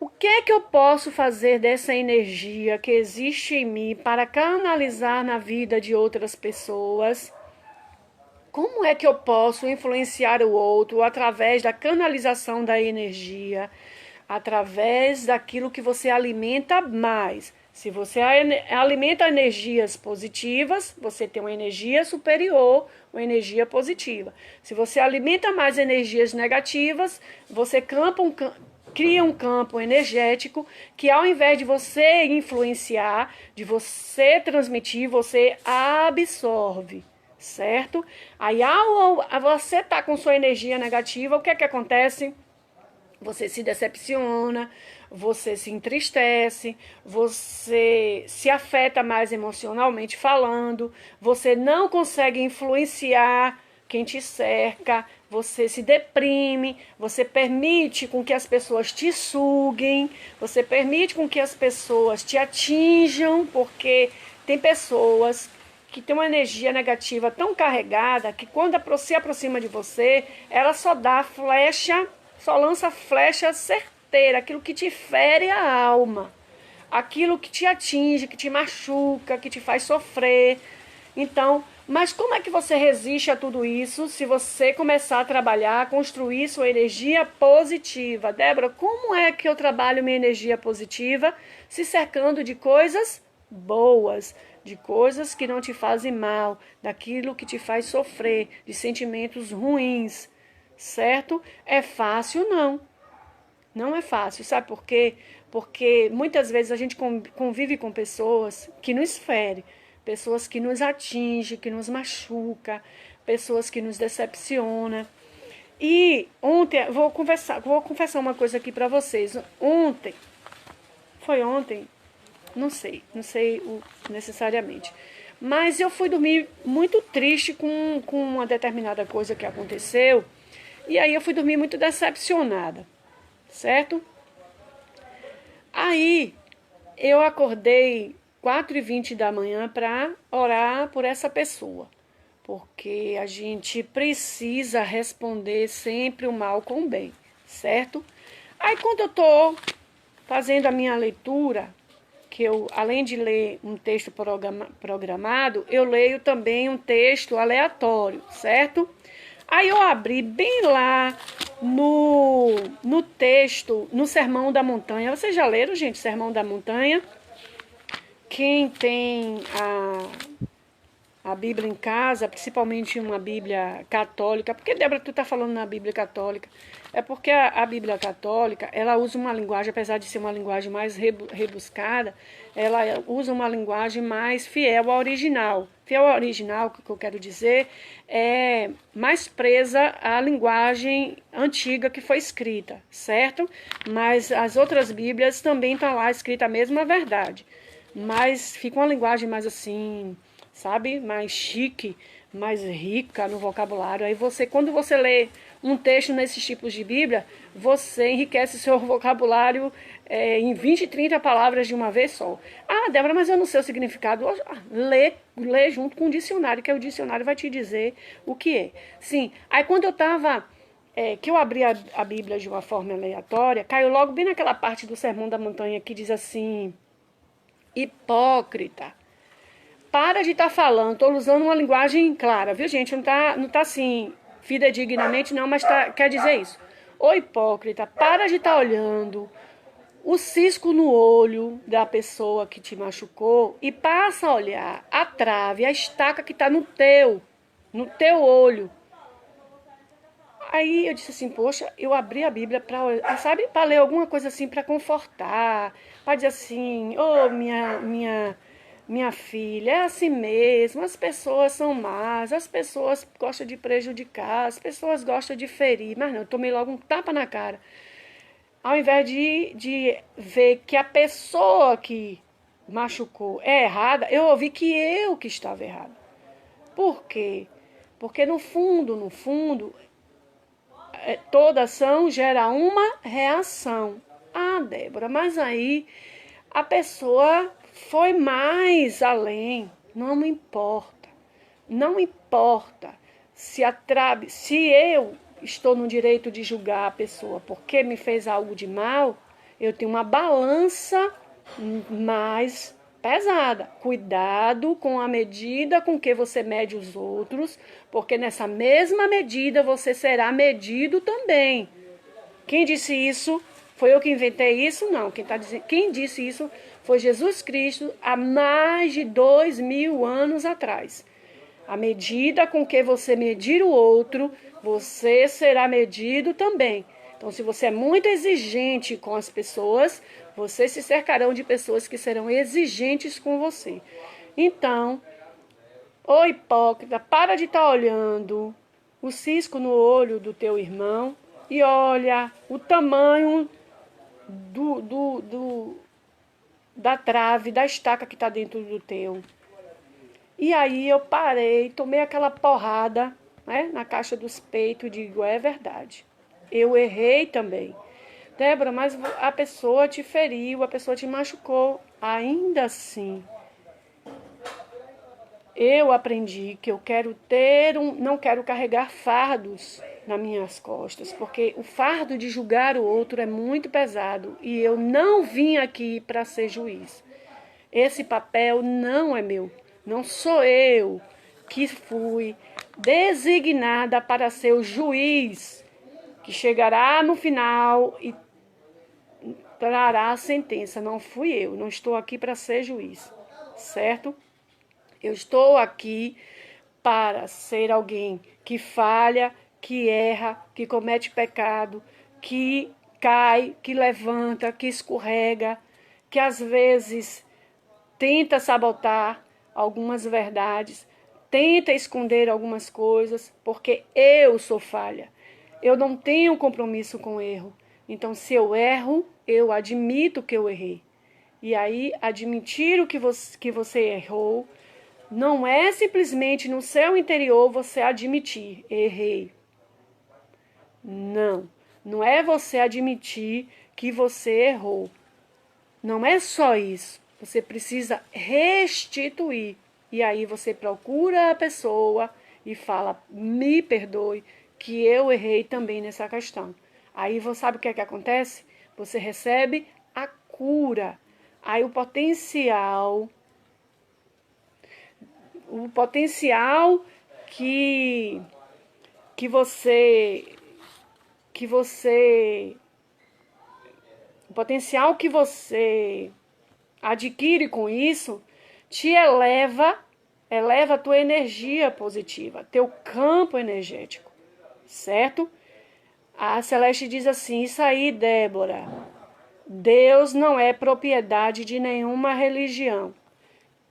o que é que eu posso fazer dessa energia que existe em mim para canalizar na vida de outras pessoas? Como é que eu posso influenciar o outro através da canalização da energia, através daquilo que você alimenta mais? Se você alimenta energias positivas, você tem uma energia superior, uma energia positiva. Se você alimenta mais energias negativas, você cria um campo energético que, ao invés de você influenciar, de você transmitir, você absorve, certo? Aí, ao você estar com sua energia negativa, o que é que acontece? Você se decepciona, você se entristece, você se afeta mais emocionalmente falando, você não consegue influenciar quem te cerca, você se deprime, você permite com que as pessoas te suguem, você permite com que as pessoas te atinjam, porque tem pessoas que tem uma energia negativa tão carregada que quando se aproxima de você, ela só dá flecha, só lança flecha certeira, aquilo que te fere a alma, aquilo que te atinge, que te machuca, que te faz sofrer. Então, mas como é que você resiste a tudo isso se você começar a trabalhar, a construir sua energia positiva? Débora, como é que eu trabalho minha energia positiva se cercando de coisas boas, de coisas que não te fazem mal, daquilo que te faz sofrer, de sentimentos ruins, certo? É fácil? Não. Não é fácil, sabe por quê? Porque muitas vezes a gente convive com pessoas que nos ferem, pessoas que nos atingem, que nos machucam, pessoas que nos decepcionam. E ontem, vou confessar uma coisa aqui para vocês. Foi ontem? Não sei necessariamente. Mas eu fui dormir muito triste com uma determinada coisa que aconteceu. E aí eu fui dormir muito decepcionada, certo? Aí eu acordei 4h20 da manhã para orar por essa pessoa. Porque a gente precisa responder sempre o mal com o bem, certo? Aí quando eu tô fazendo a minha leitura, que eu, além de ler um texto programado, eu leio também um texto aleatório, certo? Aí eu abri bem lá no texto, no Sermão da Montanha. Vocês já leram, gente, Sermão da Montanha? Quem tem a Bíblia em casa, principalmente uma Bíblia católica, porque, Débora, tu tá falando na Bíblia católica, é porque a Bíblia católica, ela usa uma linguagem, apesar de ser uma linguagem mais rebuscada, ela usa uma linguagem mais fiel ao original. Fiel ao original, o que eu quero dizer, é mais presa à linguagem antiga que foi escrita, certo? Mas as outras Bíblias também estão lá escrita a mesma verdade, mas fica uma linguagem mais assim, sabe, mais chique, mais rica no vocabulário. Aí você, quando você lê um texto nesses tipos de Bíblia, você enriquece seu vocabulário em 20, 30 palavras de uma vez só. Ah, Débora, mas eu não sei o significado. Lê junto com o dicionário, que o dicionário vai te dizer o que é. Sim, aí quando eu estava... que eu abri a Bíblia de uma forma aleatória, caiu logo bem naquela parte do Sermão da Montanha que diz assim: hipócrita, para de estar falando, estou usando uma linguagem clara, viu, gente? Não tá assim, fidedignamente não, mas quer dizer isso. Ô hipócrita, para de estar olhando o cisco no olho da pessoa que te machucou e passa a olhar a trave, a estaca que está no teu olho. Aí eu disse assim, poxa, eu abri a Bíblia para, sabe, para ler alguma coisa assim, para confortar, para dizer assim, ô minha filha, é assim mesmo, as pessoas são más, as pessoas gostam de prejudicar, as pessoas gostam de ferir, mas não, eu tomei logo um tapa na cara. Ao invés de ver que a pessoa que machucou é errada, eu ouvi que eu que estava errado. Por quê? Porque no fundo, toda ação gera uma reação. Ah, Débora, mas aí a pessoa foi mais além. Não me importa. Não importa se eu estou no direito de julgar a pessoa porque me fez algo de mal, eu tenho uma balança mais pesada. Cuidado com a medida com que você mede os outros, porque nessa mesma medida você será medido também. Quem disse isso? Foi eu que inventei isso? Não. Quem disse isso foi Jesus Cristo há mais de 2000 anos atrás. À medida com que você medir o outro, você será medido também. Então, se você é muito exigente com as pessoas, vocês se cercarão de pessoas que serão exigentes com você. Então, ô hipócrita, para de estar olhando o cisco no olho do teu irmão e olha o tamanho da trave, da estaca que está dentro do teu. E aí eu parei, tomei aquela porrada, né, na caixa dos peitos e digo, é verdade. Eu errei também. Débora, mas a pessoa te feriu, a pessoa te machucou. Ainda assim, eu aprendi que eu quero não quero carregar fardos nas minhas costas, porque o fardo de julgar o outro é muito pesado e eu não vim aqui para ser juiz. Esse papel não é meu. Não sou eu que fui designada para ser o juiz que chegará no final e trará a sentença. Não fui eu, não estou aqui para ser juiz, certo? Eu estou aqui para ser alguém que falha, que erra, que comete pecado, que cai, que levanta, que escorrega, que às vezes tenta sabotar algumas verdades, tenta esconder algumas coisas, porque eu sou falha. Eu não tenho compromisso com o erro. Então, se eu erro, eu admito que eu errei. E aí, admitir o que você errou não é simplesmente no seu interior você admitir, errei. Não, não é você admitir que você errou. Não é só isso. Você precisa restituir. E aí você procura a pessoa e fala, me perdoe, que eu errei também nessa questão. Aí você sabe o que é que acontece? Você recebe a cura. Aí o potencial que que você que você o potencial que você adquire com isso te eleva a tua energia positiva, teu campo energético, certo? A Celeste diz assim: isso aí, Débora, Deus não é propriedade de nenhuma religião.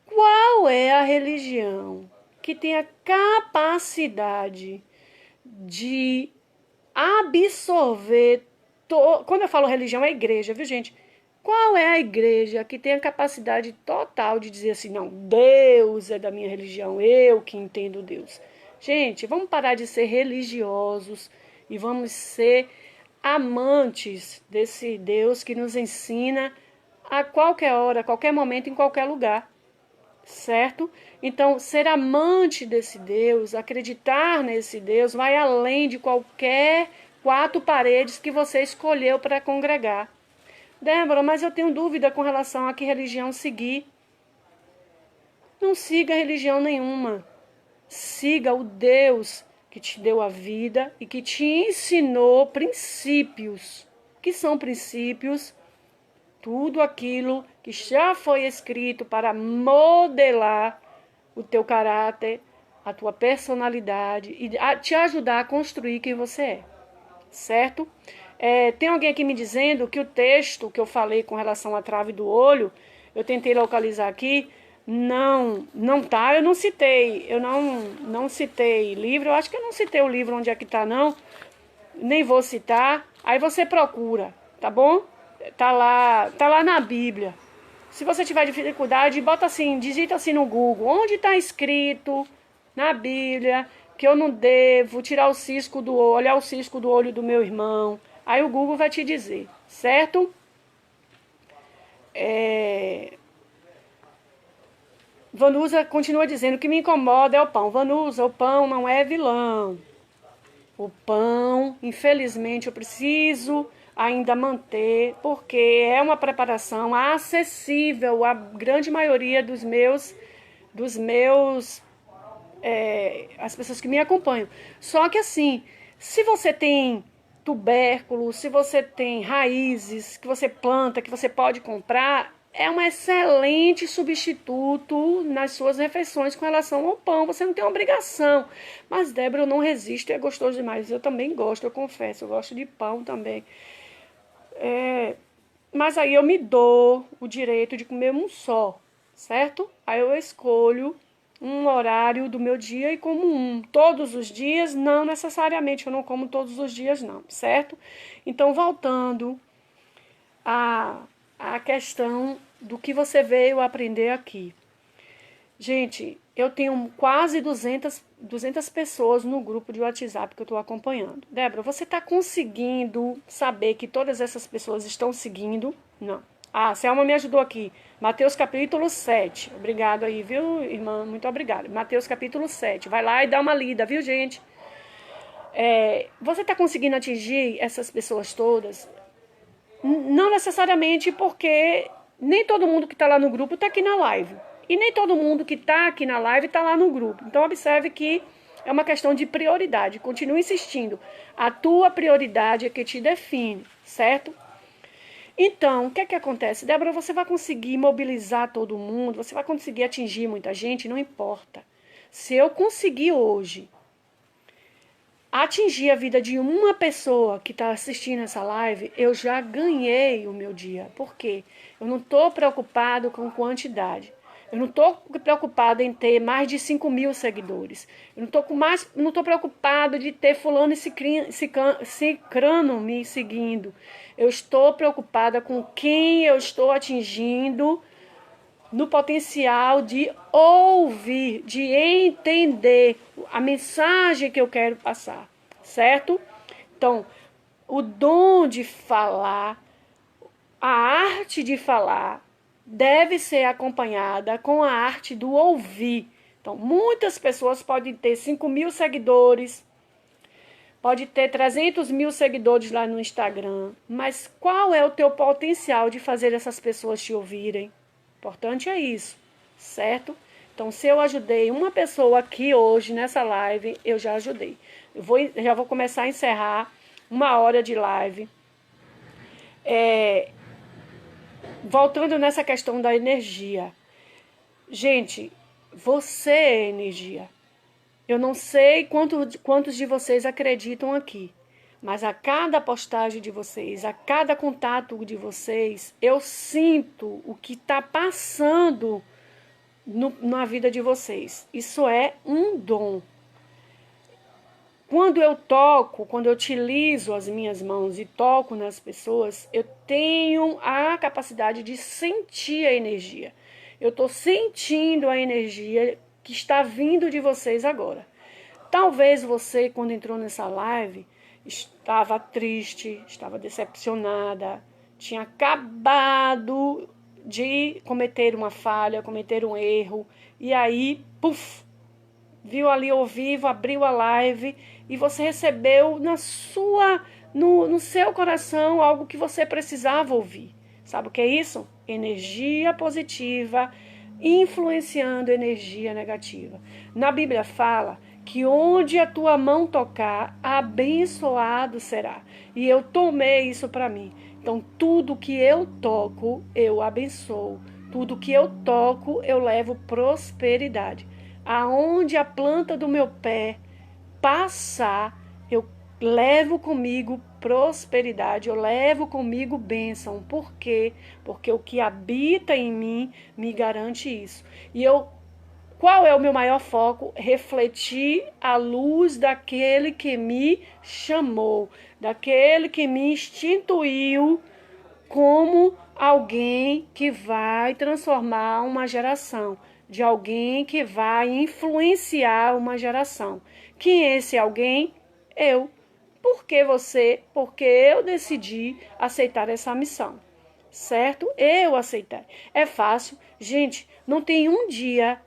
Qual é a religião que tem a capacidade de absorver... Quando eu falo religião, é igreja, viu, gente? Qual é a igreja que tem a capacidade total de dizer assim, não, Deus é da minha religião, eu que entendo Deus? Gente, vamos parar de ser religiosos e vamos ser amantes desse Deus que nos ensina a qualquer hora, a qualquer momento, em qualquer lugar, certo? Então, ser amante desse Deus, acreditar nesse Deus, vai além de qualquer quatro paredes que você escolheu para congregar. Débora, mas eu tenho dúvida com relação a que religião seguir. Não siga religião nenhuma. Siga o Deus que te deu a vida e que te ensinou princípios. Que são princípios? Tudo aquilo que já foi escrito para modelar o teu caráter, a tua personalidade e te ajudar a construir quem você é. Certo? Tem alguém aqui me dizendo que o texto que eu falei com relação à trave do olho, eu tentei localizar aqui, não tá, eu não citei livro, eu acho que eu não citei o livro onde é que tá, não, nem vou citar, aí você procura, tá bom? Tá lá na Bíblia. Se você tiver dificuldade, bota assim, digita assim no Google, onde está escrito na Bíblia que eu não devo tirar o cisco do olho, olhar o cisco do olho do meu irmão. Aí o Google vai te dizer, certo? Vanusa continua dizendo que me incomoda é o pão. Vanusa, o pão não é vilão. O pão, infelizmente, eu preciso ainda manter, porque é uma preparação acessível à grande maioria dos meus as pessoas que me acompanham. Só que assim, se você tem tubérculo, se você tem raízes que você planta, que você pode comprar, é um excelente substituto nas suas refeições com relação ao pão. Você não tem obrigação. Mas, Débora, eu não resisto, é gostoso demais. Eu também gosto, eu confesso, eu gosto de pão também. Mas aí eu me dou o direito de comer um só, certo? Aí eu escolho um horário do meu dia e como um. Todos os dias, não necessariamente, eu não como todos os dias não, certo? Então, voltando à questão do que você veio aprender aqui. Gente, eu tenho quase 200 pessoas no grupo de WhatsApp que eu estou acompanhando. Débora, você está conseguindo saber que todas essas pessoas estão seguindo? Não. Ah, Selma me ajudou aqui. Mateus capítulo 7. Obrigado aí, viu, irmã? Muito obrigada. Mateus capítulo 7. Vai lá e dá uma lida, viu, gente? Você está conseguindo atingir essas pessoas todas? Não necessariamente porque nem todo mundo que está lá no grupo está aqui na live. E nem todo mundo que está aqui na live está lá no grupo. Então, observe que é uma questão de prioridade. Continue insistindo. A tua prioridade é que te define, certo? Então, o que é que acontece? Débora, você vai conseguir mobilizar todo mundo, você vai conseguir atingir muita gente, não importa. Se eu conseguir hoje atingir a vida de uma pessoa que está assistindo essa live, eu já ganhei o meu dia. Por quê? Eu não estou preocupado com quantidade. Eu não estou preocupada em ter mais de 5.000 seguidores. Eu não estou preocupado de ter fulano e cicrano me seguindo. Eu estou preocupada com quem eu estou atingindo no potencial de ouvir, de entender a mensagem que eu quero passar, certo? Então, o dom de falar, a arte de falar, deve ser acompanhada com a arte do ouvir. Então, muitas pessoas podem ter 5.000 seguidores, pode ter 300 mil seguidores lá no Instagram, mas qual é o teu potencial de fazer essas pessoas te ouvirem? Importante é isso, certo? Então, se eu ajudei uma pessoa aqui hoje nessa live, eu já ajudei. Já vou começar a encerrar 1 hora de live. Voltando nessa questão da energia. Gente, você é energia. Eu não sei quantos de vocês acreditam aqui, mas a cada postagem de vocês, a cada contato de vocês, eu sinto o que está passando na vida de vocês. Isso é um dom. Quando eu utilizo as minhas mãos e toco nas pessoas, eu tenho a capacidade de sentir a energia. Eu estou sentindo a energia que está vindo de vocês agora. Talvez você, quando entrou nessa live, estava triste, estava decepcionada, tinha acabado de cometer uma falha, cometer um erro, e aí, puf, viu ali ao vivo, abriu a live e você recebeu no seu coração algo que você precisava ouvir. Sabe o que é isso? Energia positiva influenciando energia negativa. Na Bíblia fala que onde a tua mão tocar, abençoado será. E eu tomei isso para mim. Então, tudo que eu toco, eu abençoo. Tudo que eu toco, eu levo prosperidade. Aonde a planta do meu pé passar, eu levo comigo prosperidade, eu levo comigo bênção. Por quê? Porque o que habita em mim me garante isso. Qual é o meu maior foco? Refletir a luz daquele que me chamou, daquele que me instituiu como alguém que vai transformar uma geração, de alguém que vai influenciar uma geração. Quem é esse alguém? Eu. Por que você? Porque eu decidi aceitar essa missão, certo? Eu aceitei. É fácil. Gente, não tem um dia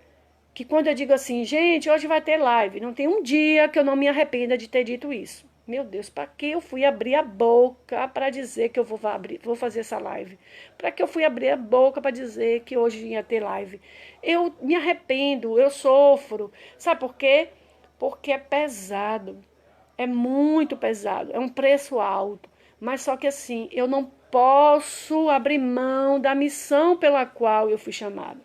que quando eu digo assim, gente, hoje vai ter live, não tem um dia que eu não me arrependa de ter dito isso. Meu Deus, para que eu fui abrir a boca para dizer que eu vou fazer essa live? Para que eu fui abrir a boca para dizer que hoje ia ter live? Eu me arrependo, eu sofro. Sabe por quê? Porque é pesado. É muito pesado. É um preço alto. Mas só que assim, eu não posso abrir mão da missão pela qual eu fui chamada.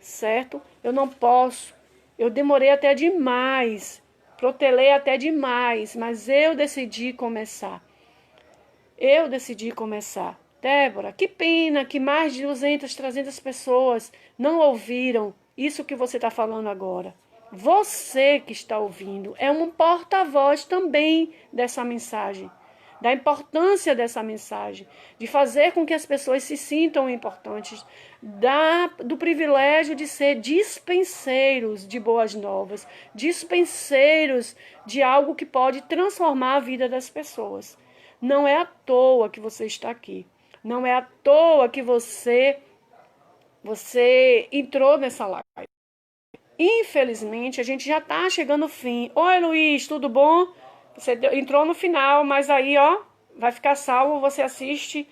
Certo? Eu não posso. Eu demorei até demais. Protelei até demais, mas eu decidi começar. Eu decidi começar. Débora, que pena que mais de 200, 300 pessoas não ouviram isso que você está falando agora. Você que está ouvindo é um porta-voz também dessa mensagem, da importância dessa mensagem, de fazer com que as pessoas se sintam importantes, do privilégio de ser dispenseiros de boas novas, dispenseiros de algo que pode transformar a vida das pessoas. Não é à toa que você está aqui. Não é à toa que você entrou nessa live. Infelizmente, a gente já está chegando ao fim. Oi, Luiz, tudo bom? Você entrou no final, mas aí, ó, vai ficar salvo, você assiste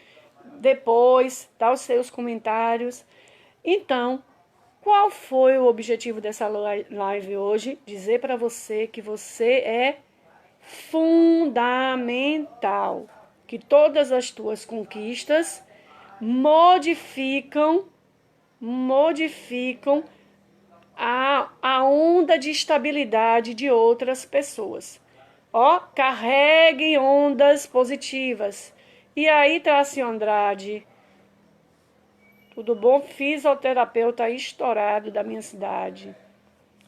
depois, dá os seus comentários. Então, qual foi o objetivo dessa live hoje? Dizer para você que você é fundamental, que todas as tuas conquistas modificam a onda de estabilidade de outras pessoas. Ó, carreguem ondas positivas. E aí, Tássio Andrade, tudo bom? Fisioterapeuta estourado da minha cidade.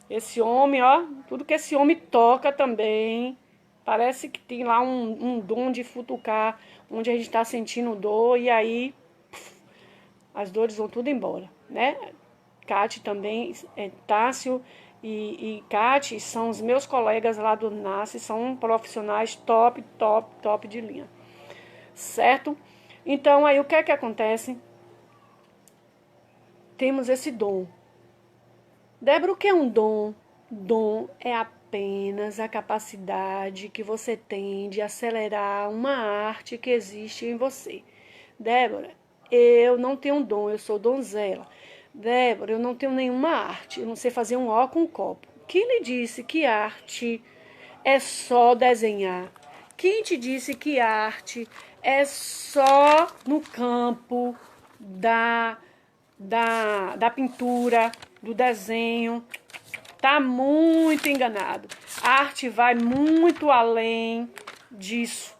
Esse homem, ó, tudo que esse homem toca também, parece que tem lá um dom de futucar, onde a gente está sentindo dor, e aí as dores vão tudo embora, né? Cate também, Tássio e Cate são os meus colegas lá do NASCE, são profissionais top de linha, certo? Então, aí o que é que acontece? Temos esse dom. Débora, o que é um dom? Dom é a apenas a capacidade que você tem de acelerar uma arte que existe em você. Débora, eu não tenho um dom, eu sou donzela. Débora, eu não tenho nenhuma arte, eu não sei fazer um ó com um copo. Quem lhe disse que arte é só desenhar? Quem te disse que arte é só no campo da pintura, do desenho? Tá muito enganado. A arte vai muito além disso.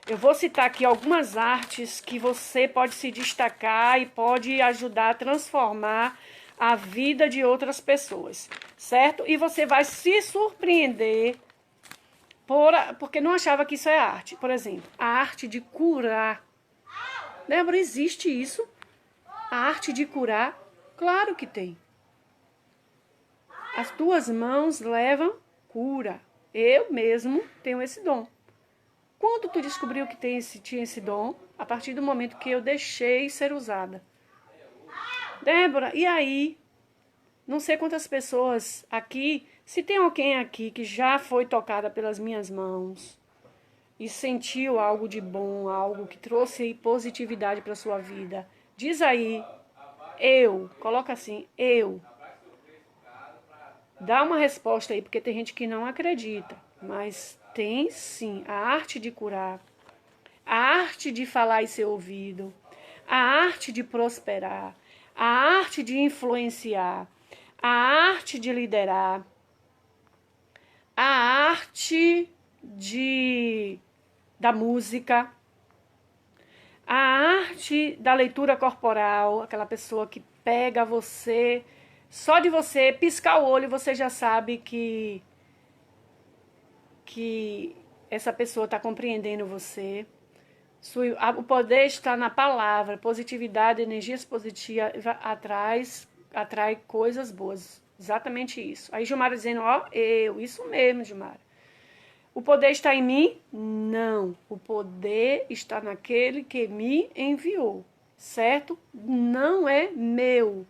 Eu vou citar aqui algumas artes que você pode se destacar e pode ajudar a transformar a vida de outras pessoas, certo? E você vai se surpreender porque não achava que isso é arte. Por exemplo, a arte de curar. Lembra, existe isso? A arte de curar? Claro que tem. As tuas mãos levam cura. Eu mesmo tenho esse dom. Quando tu descobriu que tinha esse dom? A partir do momento que eu deixei ser usada. Débora, e aí? Não sei quantas pessoas aqui, se tem alguém aqui que já foi tocada pelas minhas mãos e sentiu algo de bom, algo que trouxe positividade para sua vida, diz aí, coloca assim, eu. Dá uma resposta aí, porque tem gente que não acredita, mas tem sim a arte de curar, a arte de falar e ser ouvido, a arte de prosperar, a arte de influenciar, a arte de liderar, a arte da música, a arte da leitura corporal, aquela pessoa que pega você, só de você piscar o olho você já sabe que essa pessoa está compreendendo você. O poder está na palavra, positividade, energias positivas atrai coisas boas. Exatamente isso. Aí Gilmara dizendo, isso mesmo, Gilmara. O poder está em mim? Não. O poder está naquele que me enviou, certo? Não é meu.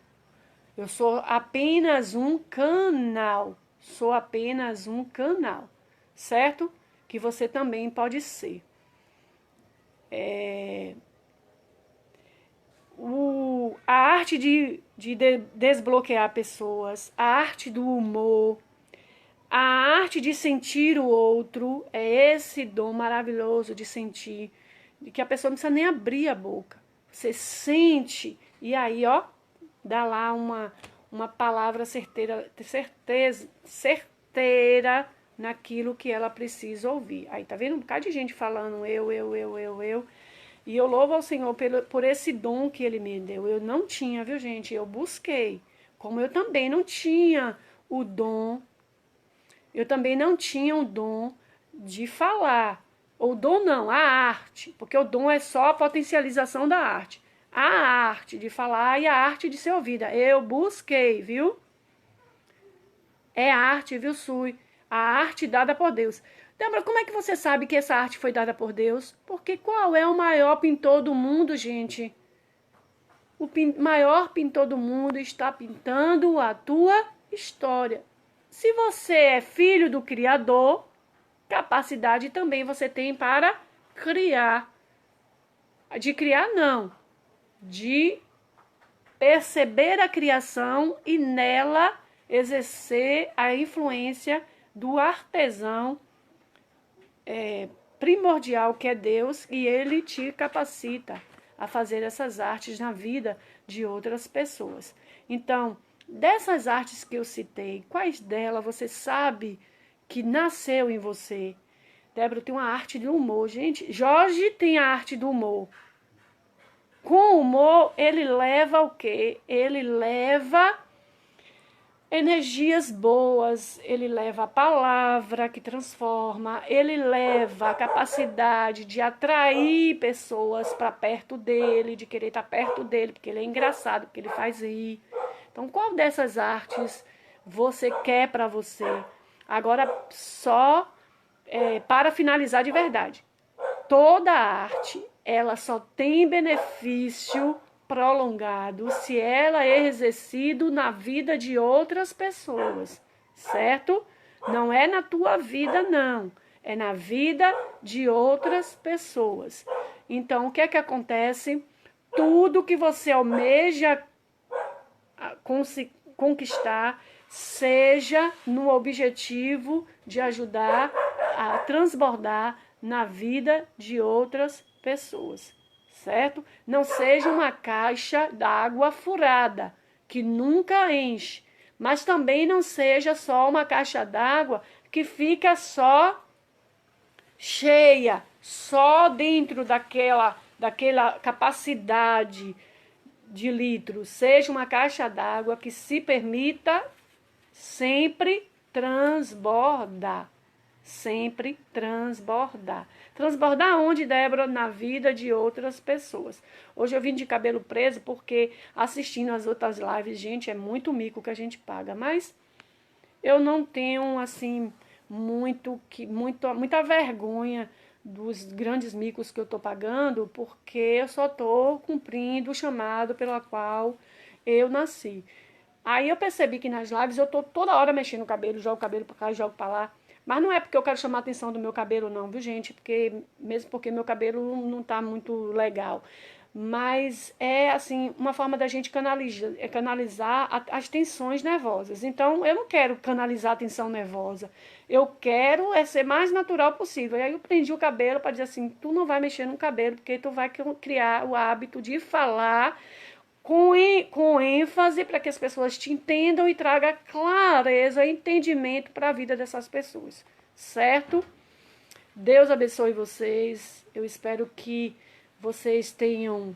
Eu sou apenas um canal. Sou apenas um canal, certo? Que você também pode ser. A arte de desbloquear pessoas, a arte do humor, a arte de sentir o outro, é esse dom maravilhoso de sentir, de que a pessoa não precisa nem abrir a boca. Você sente, e aí, dá lá uma palavra certeira naquilo que ela precisa ouvir. Aí tá vendo um bocado de gente falando eu. E eu louvo ao Senhor por esse dom que Ele me deu. Eu não tinha, viu, gente? Eu busquei. Como eu também não tinha o dom, eu também não tinha o dom de falar. O dom não, a arte. Porque o dom é só a potencialização da arte. A arte de falar e a arte de ser ouvida. Eu busquei, viu? É arte, viu, Sui? A arte dada por Deus. Débora, como é que você sabe que essa arte foi dada por Deus? Porque qual é o maior pintor do mundo, gente? O maior pintor do mundo está pintando a tua história. Se você é filho do Criador, capacidade também você tem para criar. De criar, não. De perceber a criação e nela exercer a influência do artesão primordial que é Deus, e Ele te capacita a fazer essas artes na vida de outras pessoas. Então, dessas artes que eu citei, quais delas você sabe que nasceu em você? Débora tem uma arte do humor. Gente, Jorge tem a arte do humor. Com o humor, ele leva o quê? Ele leva energias boas, ele leva a palavra que transforma, ele leva a capacidade de atrair pessoas para perto dele, de querer estar perto dele, porque ele é engraçado, porque ele faz rir. Então, qual dessas artes você quer para você? Agora, só para finalizar de verdade, toda arte, ela só tem benefício prolongado se ela é exercido na vida de outras pessoas, certo? Não é na tua vida, não. É na vida de outras pessoas. Então, o que é que acontece? Tudo que você almeja conquistar, seja no objetivo de ajudar a transbordar na vida de outras pessoas, certo? Não seja uma caixa d'água furada, que nunca enche, mas também não seja só uma caixa d'água que fica só cheia, só dentro daquela capacidade de litros. Seja uma caixa d'água que se permita sempre transbordar. Sempre transbordar. Transbordar onde, Débora? Na vida de outras pessoas. Hoje eu vim de cabelo preso porque assistindo as outras lives, gente, é muito mico que a gente paga. Mas eu não tenho, assim, muita vergonha dos grandes micos que eu estou pagando, porque eu só estou cumprindo o chamado pela qual eu nasci. Aí eu percebi que nas lives eu tô toda hora mexendo no cabelo, jogo o cabelo pra cá, jogo pra lá. Mas não é porque eu quero chamar a atenção do meu cabelo não, viu, gente? Mesmo porque meu cabelo não tá muito legal. Mas é, assim, uma forma da gente canalizar as tensões nervosas. Então, eu não quero canalizar a tensão nervosa. Eu quero ser mais natural possível. E aí eu prendi o cabelo para dizer assim, tu não vai mexer no cabelo, porque tu vai criar o hábito de falar com ênfase para que as pessoas te entendam e traga clareza e entendimento para a vida dessas pessoas, certo? Deus abençoe vocês. Eu espero que vocês tenham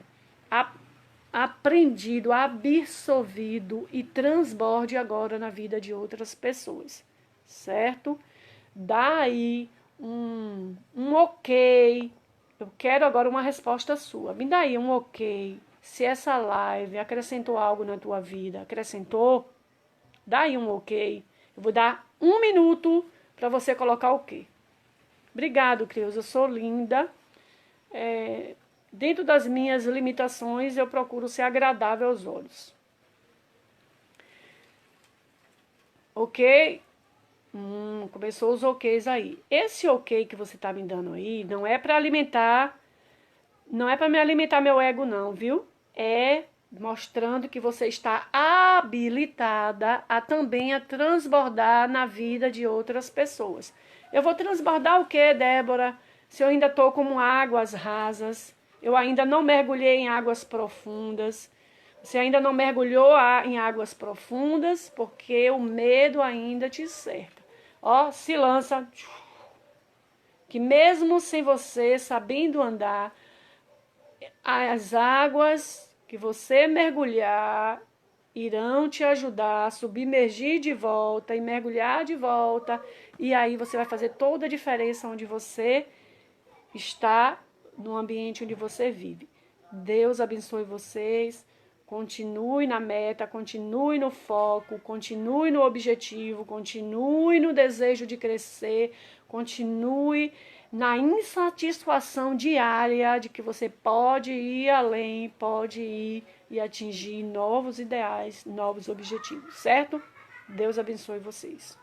aprendido, absorvido e transborde agora na vida de outras pessoas, certo? Dá aí um ok. Eu quero agora uma resposta sua. Me dá aí um ok. Se essa live acrescentou algo na tua vida, acrescentou, dá aí um ok. Eu vou dar 1 minuto para você colocar o ok. Obrigado, Creuza. Eu sou linda. Dentro das minhas limitações, eu procuro ser agradável aos olhos. Ok? Começou os oks aí. Esse ok que você tá me dando aí não é para alimentar, não é para me alimentar meu ego não, viu? É mostrando que você está habilitada a também transbordar na vida de outras pessoas. Eu vou transbordar o quê, Débora? Se eu ainda estou como águas rasas, eu ainda não mergulhei em águas profundas. Você ainda não mergulhou em águas profundas porque o medo ainda te cerca. Ó, se lança. Que mesmo sem você sabendo andar, as águas que você mergulhar irão te ajudar a submergir de volta e mergulhar de volta. E aí você vai fazer toda a diferença onde você está, no ambiente onde você vive. Deus abençoe vocês. Continue na meta, continue no foco, continue no objetivo, continue no desejo de crescer, continue na insatisfação diária de que você pode ir além, pode ir e atingir novos ideais, novos objetivos, certo? Deus abençoe vocês.